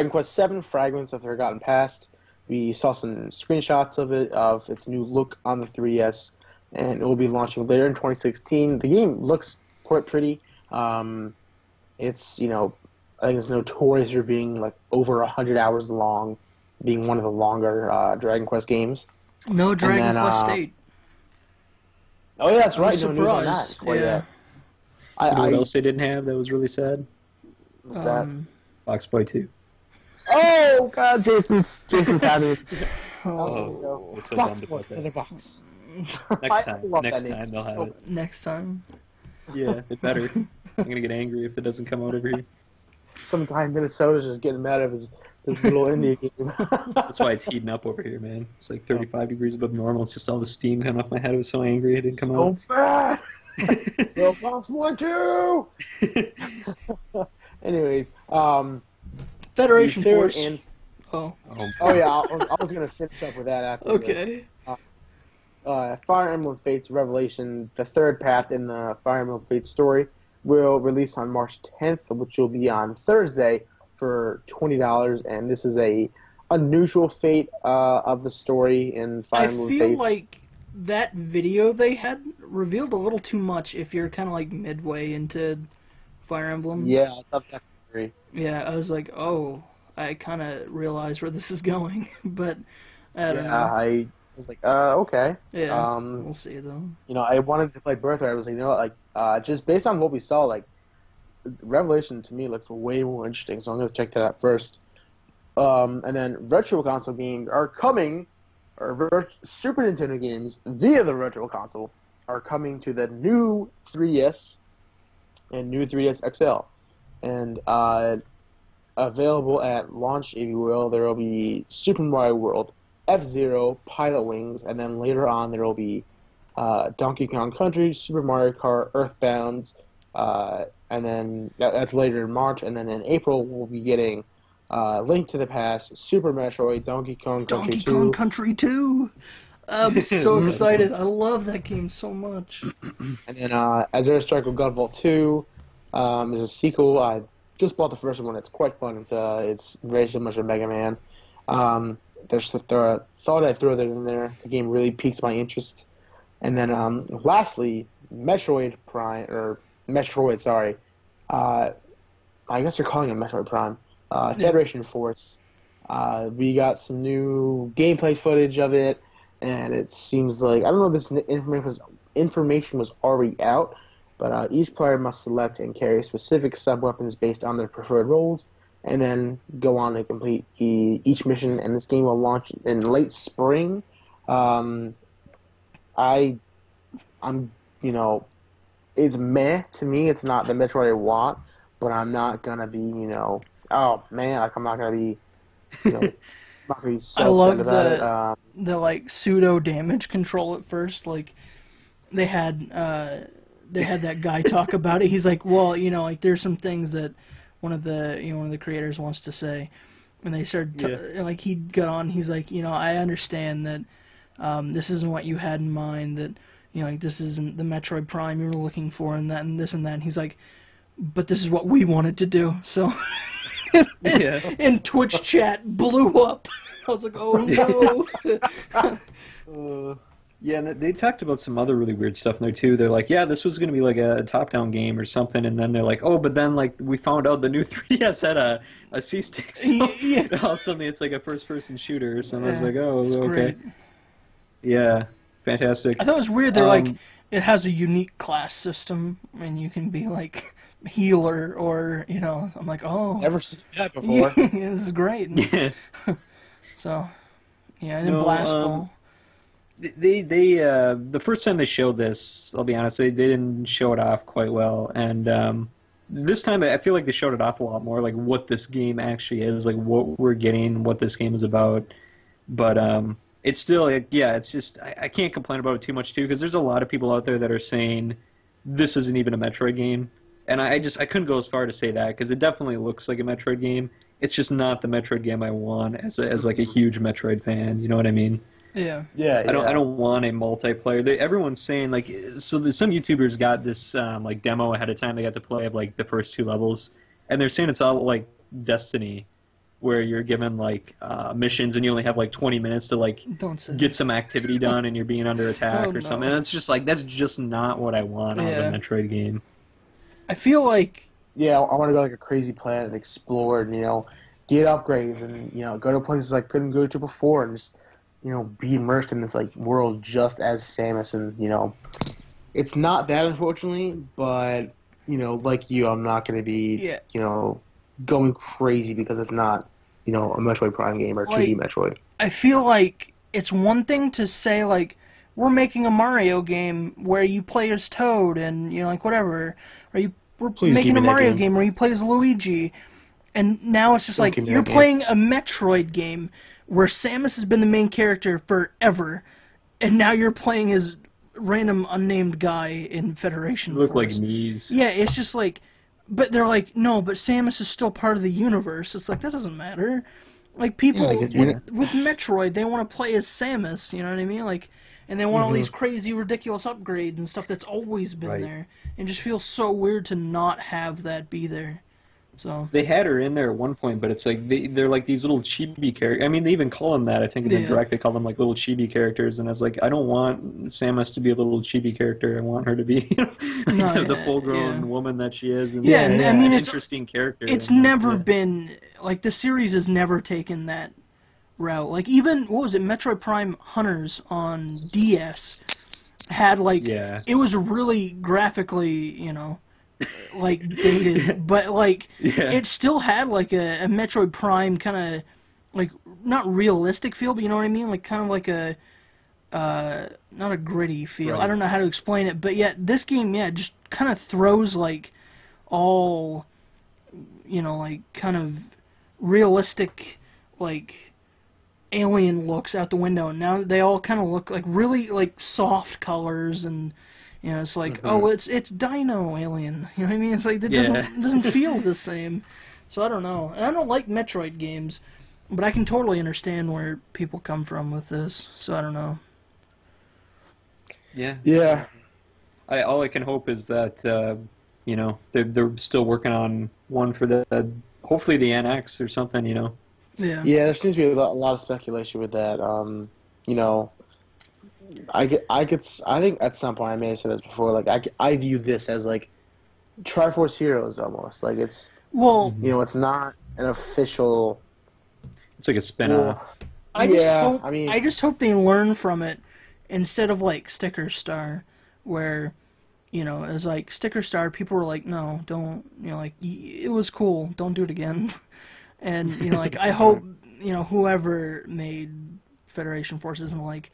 Quest VII, Fragments of the Forgotten Past. We saw some screenshots of it, of its new look on the 3DS, and it will be launching later in 2016. The game looks quite pretty. It's, I think it's notorious for being like over 100 hours long, being one of the longer Dragon Quest games.
No Dragon Quest 8.
Oh, yeah, that's right.
No
news on that.
Yeah.
You know what else they didn't have that was really sad?
What's that?
Box Boy 2.
Oh, God, Jason's happy.
Oh, it's so
Box
dumb to
Boy
put
in the
that.
box.
Next time
that
they'll have it.
Next time.
Yeah, it better. I'm gonna get angry if it doesn't come out over here.
Some guy in Minnesota's just getting mad at his little indie game.
That's why it's heating up over here, man. It's like 35 degrees above normal. It's just all the steam coming off my head. I was so angry it didn't come out.
So bad! Yo, Box Boy 2! Anyways,
Federation Force.
Oh yeah, I was gonna finish up with that after.
Okay.
Fire Emblem Fates Revelation, the third path in the Fire Emblem Fates story, will release on March 10th, which will be on Thursday for $20. And this is a unusual fate of the story in Fire Emblem Fates.
I feel like that video they had revealed a little too much if you're kind of like midway into Fire Emblem.
Yeah, I thought that was great.
Yeah, I was like, oh, I kind of realized where this is going, but I don't know.
I was like, okay.
Yeah, we'll see though.
I wanted to play Birthright. I was like, just based on what we saw, like, Revelation to me looks way more interesting, so I'm going to check that out first. And then Virtual Console games are coming, or Super Nintendo games via the Virtual Console are coming to the new 3DS and new 3DS XL. And available at launch, if you will, there will be Super Mario World, F-Zero, Pilot Wings, and then later on there will be Donkey Kong Country, Super Mario Kart, Earthbound, and then that's later in March, and then in April we'll be getting Link to the Past, Super Metroid, Donkey Kong Country 2.
Donkey Kong Country 2. I'm so excited. I love that game so much.
And then Azure Strike of Godfall 2 is a sequel. I just bought the first one. It's quite fun. It's very similar to Mega Man. Thought I'd throw that in there. The game really piques my interest. And then lastly, Metroid Prime, or Metroid, sorry. I guess you're calling it Metroid Prime. Federation Force. We got some new gameplay footage of it, and it seems like, I don't know if this information was already out, but each player must select and carry specific sub-weapons based on their preferred roles, and then go on to complete each mission, and this game will launch in late spring. I'm it's meh to me. It's not the Metroid I want, but I'm not gonna be, oh man, like I'm not gonna be, not gonna be so
I love
upset about it.
the like pseudo damage control at first. Like they had that guy talk about it. He's like, well, like there's some things that one of the creators wants to say, and they started like he got on. He's like, I understand that this isn't what you had in mind. That like this isn't the Metroid Prime you were looking for, and that and this and that. And he's like, but this is what we wanted to do. So. And Twitch chat blew up. I was like, oh
no. Yeah, and they talked about some other really weird stuff in there too. They're like, yeah, this was going to be like a top-down game or something, and then they're like, oh, but then like we found out the new 3DS had a C-stick, so all of a sudden it's like a first-person shooter or something. I was like, oh, okay.
Great.
Yeah, fantastic.
I thought it was weird. They're like, it has a unique class system, and you can be like healer or I'm like, oh,
never seen that before.
This is great. So and then Blast Ball.
They the first time they showed this, I'll be honest, they didn't show it off quite well, and this time I feel like they showed it off a lot more, like what this game actually is, like what we're getting, what this game is about. But it's still it's just I can't complain about it too much too, because there's a lot of people out there that are saying this isn't even a Metroid game. And I couldn't go as far to say that, because it definitely looks like a Metroid game. It's just not the Metroid game I want as like a huge Metroid fan. You know what I mean?
Yeah.
I don't want a multiplayer. Everyone's saying like, so some YouTubers got this like demo ahead of time. They got to play of like the first 2 levels, and they're saying it's all like Destiny, where you're given like missions and you only have like 20 minutes to like get some activity done, and you're being under attack or something. And it's just like, that's just not what I want out of a Metroid game.
I feel like...
Yeah, I want to go like a crazy planet and explore and, get upgrades and, go to places I couldn't go to before and just, be immersed in this, like, world just as Samus. And, it's not that, unfortunately, but, like you, I'm not going to be, going crazy because it's not, a Metroid Prime game or 2D Metroid.
I feel like it's one thing to say, like, we're making a Mario game where you play as Toad and, like, whatever. Or we're making a Mario game where you play as Luigi. And now it's just like, you're playing a Metroid game where Samus has been the main character forever. And now you're playing as random unnamed guy in Federation Force.
Look like knees.
Yeah, it's just like... But they're like, no, but Samus is still part of the universe. It's like, that doesn't matter. Like, people with Metroid, they want to play as Samus, you know what I mean? Like... And they want all these crazy, ridiculous upgrades and stuff that's always been there. It just feels so weird to not have that be there. So
they had her in there at one point, but it's like they're like these little chibi characters. I mean, they even call them that. I think in the direct they call them like little chibi characters. And I was like, I don't want Samus to be a little chibi character. I want her to be the full-grown woman that she is. And
I mean, it's
interesting character.
It's never been like the series has never taken that route. Like even what was it, Metroid Prime Hunters on DS had like it was really graphically, like dated, but like it still had like a Metroid Prime kind of like not realistic feel, but you know what I mean, like kind of like a not a gritty feel. I don't know how to explain it, but yet this game just kind of throws like all like kind of realistic, like, alien looks out the window. And now they all kind of look like really, like, soft colors, and, you know, it's like, oh, it's Dino Alien. You know what I mean? It's like, it doesn't feel the same. So I don't know. And I don't like Metroid games, but I can totally understand where people come from with this. So I don't know.
Yeah. All I can hope is that you know, they're still working on one for the hopefully the NX or something. You know.
Yeah.
Yeah, there seems to be a lot of speculation with that. You know, I think at some point I may have said this before. Like I view this as like Triforce Heroes almost. Like it's you know, it's not an official.
It's like a spin-off.
I just hope they learn from it instead of like Sticker Star, where, you know, it was like Sticker Star, people were like, no, don't, you know, like, it was cool, don't do it again. And, you know, like, I hope, you know, whoever made Federation Force isn't like,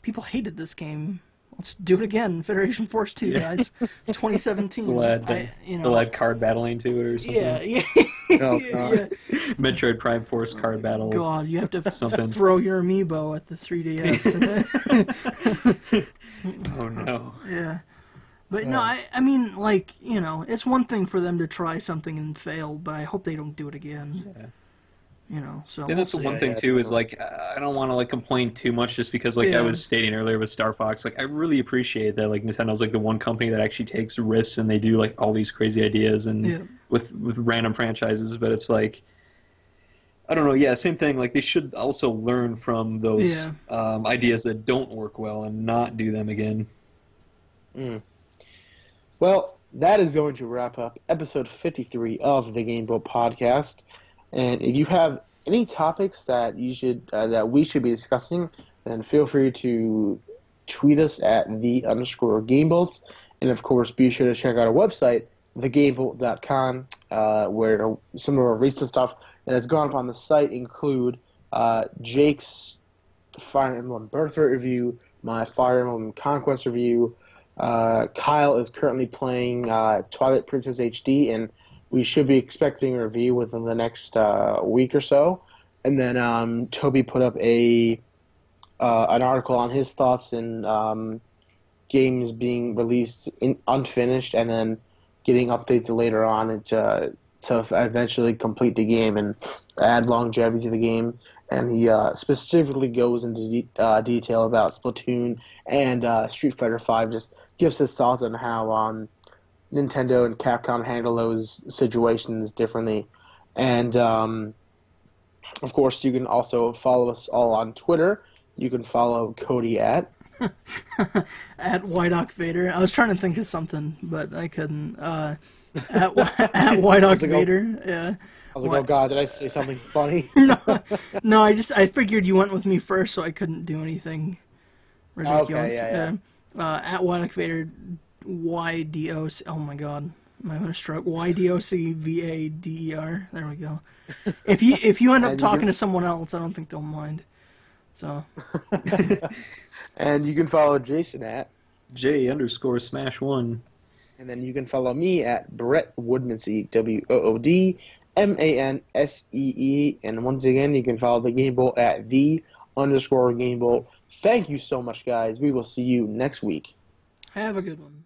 people hated this game, let's do it again, Federation Force 2, guys, 2017.
They'll add card battling to it or something.
Yeah.
Oh, God. Metroid Prime Force card battle.
God, you have to throw your amiibo at the 3DS.
Oh, no.
Yeah. But no, I mean, like, you know, it's one thing for them to try something and fail, but I hope they don't do it again. Yeah. You know, so.
And that's the one thing too is like I don't want to like complain too much just because like I was stating earlier with Star Fox, like I really appreciate that like Nintendo's like the one company that actually takes risks and they do like all these crazy ideas and with random franchises, but it's like I don't know, yeah, same thing. Like they should also learn from those ideas that don't work well and not do them again.
Well, that is going to wrap up episode 53 of the Game Boat Podcast. And if you have any topics that you should that we should be discussing, then feel free to tweet us at _GameBolts. And of course, be sure to check out our website, thegamebolt.com, where some of our recent stuff that has gone up on the site include Jake's Fire Emblem Birthright review, my Fire Emblem Conquest review. Kyle is currently playing Twilight Princess HD, and we should be expecting a review within the next week or so. And then Toby put up an article on his thoughts in games being released unfinished and then getting updates later on to eventually complete the game and add longevity to the game. And he specifically goes into detail about Splatoon and Street Fighter V, just gives his thoughts on how Nintendo and Capcom handle those situations differently. And, of course, you can also follow us all on Twitter. You can follow Cody at...
at White Vader. I was trying to think of something, but I couldn't. At White Vader, yeah.
I was like, oh god, did I say something funny?
No, I figured you went with me first, so I couldn't do anything ridiculous.
Okay,
at White Vader, YDOC. Oh my god, am I going to stroke? YDOCVADER. There we go. If you end up talking to someone else, I don't think they'll mind. So.
And you can follow Jason at
J_Smash1.
And then you can follow me at Brett Woodmansey, WOODMANSEE. And once again, you can follow the Game Bolt at _Game Bolt. Thank you so much, guys. We will see you next week.
Have a good one.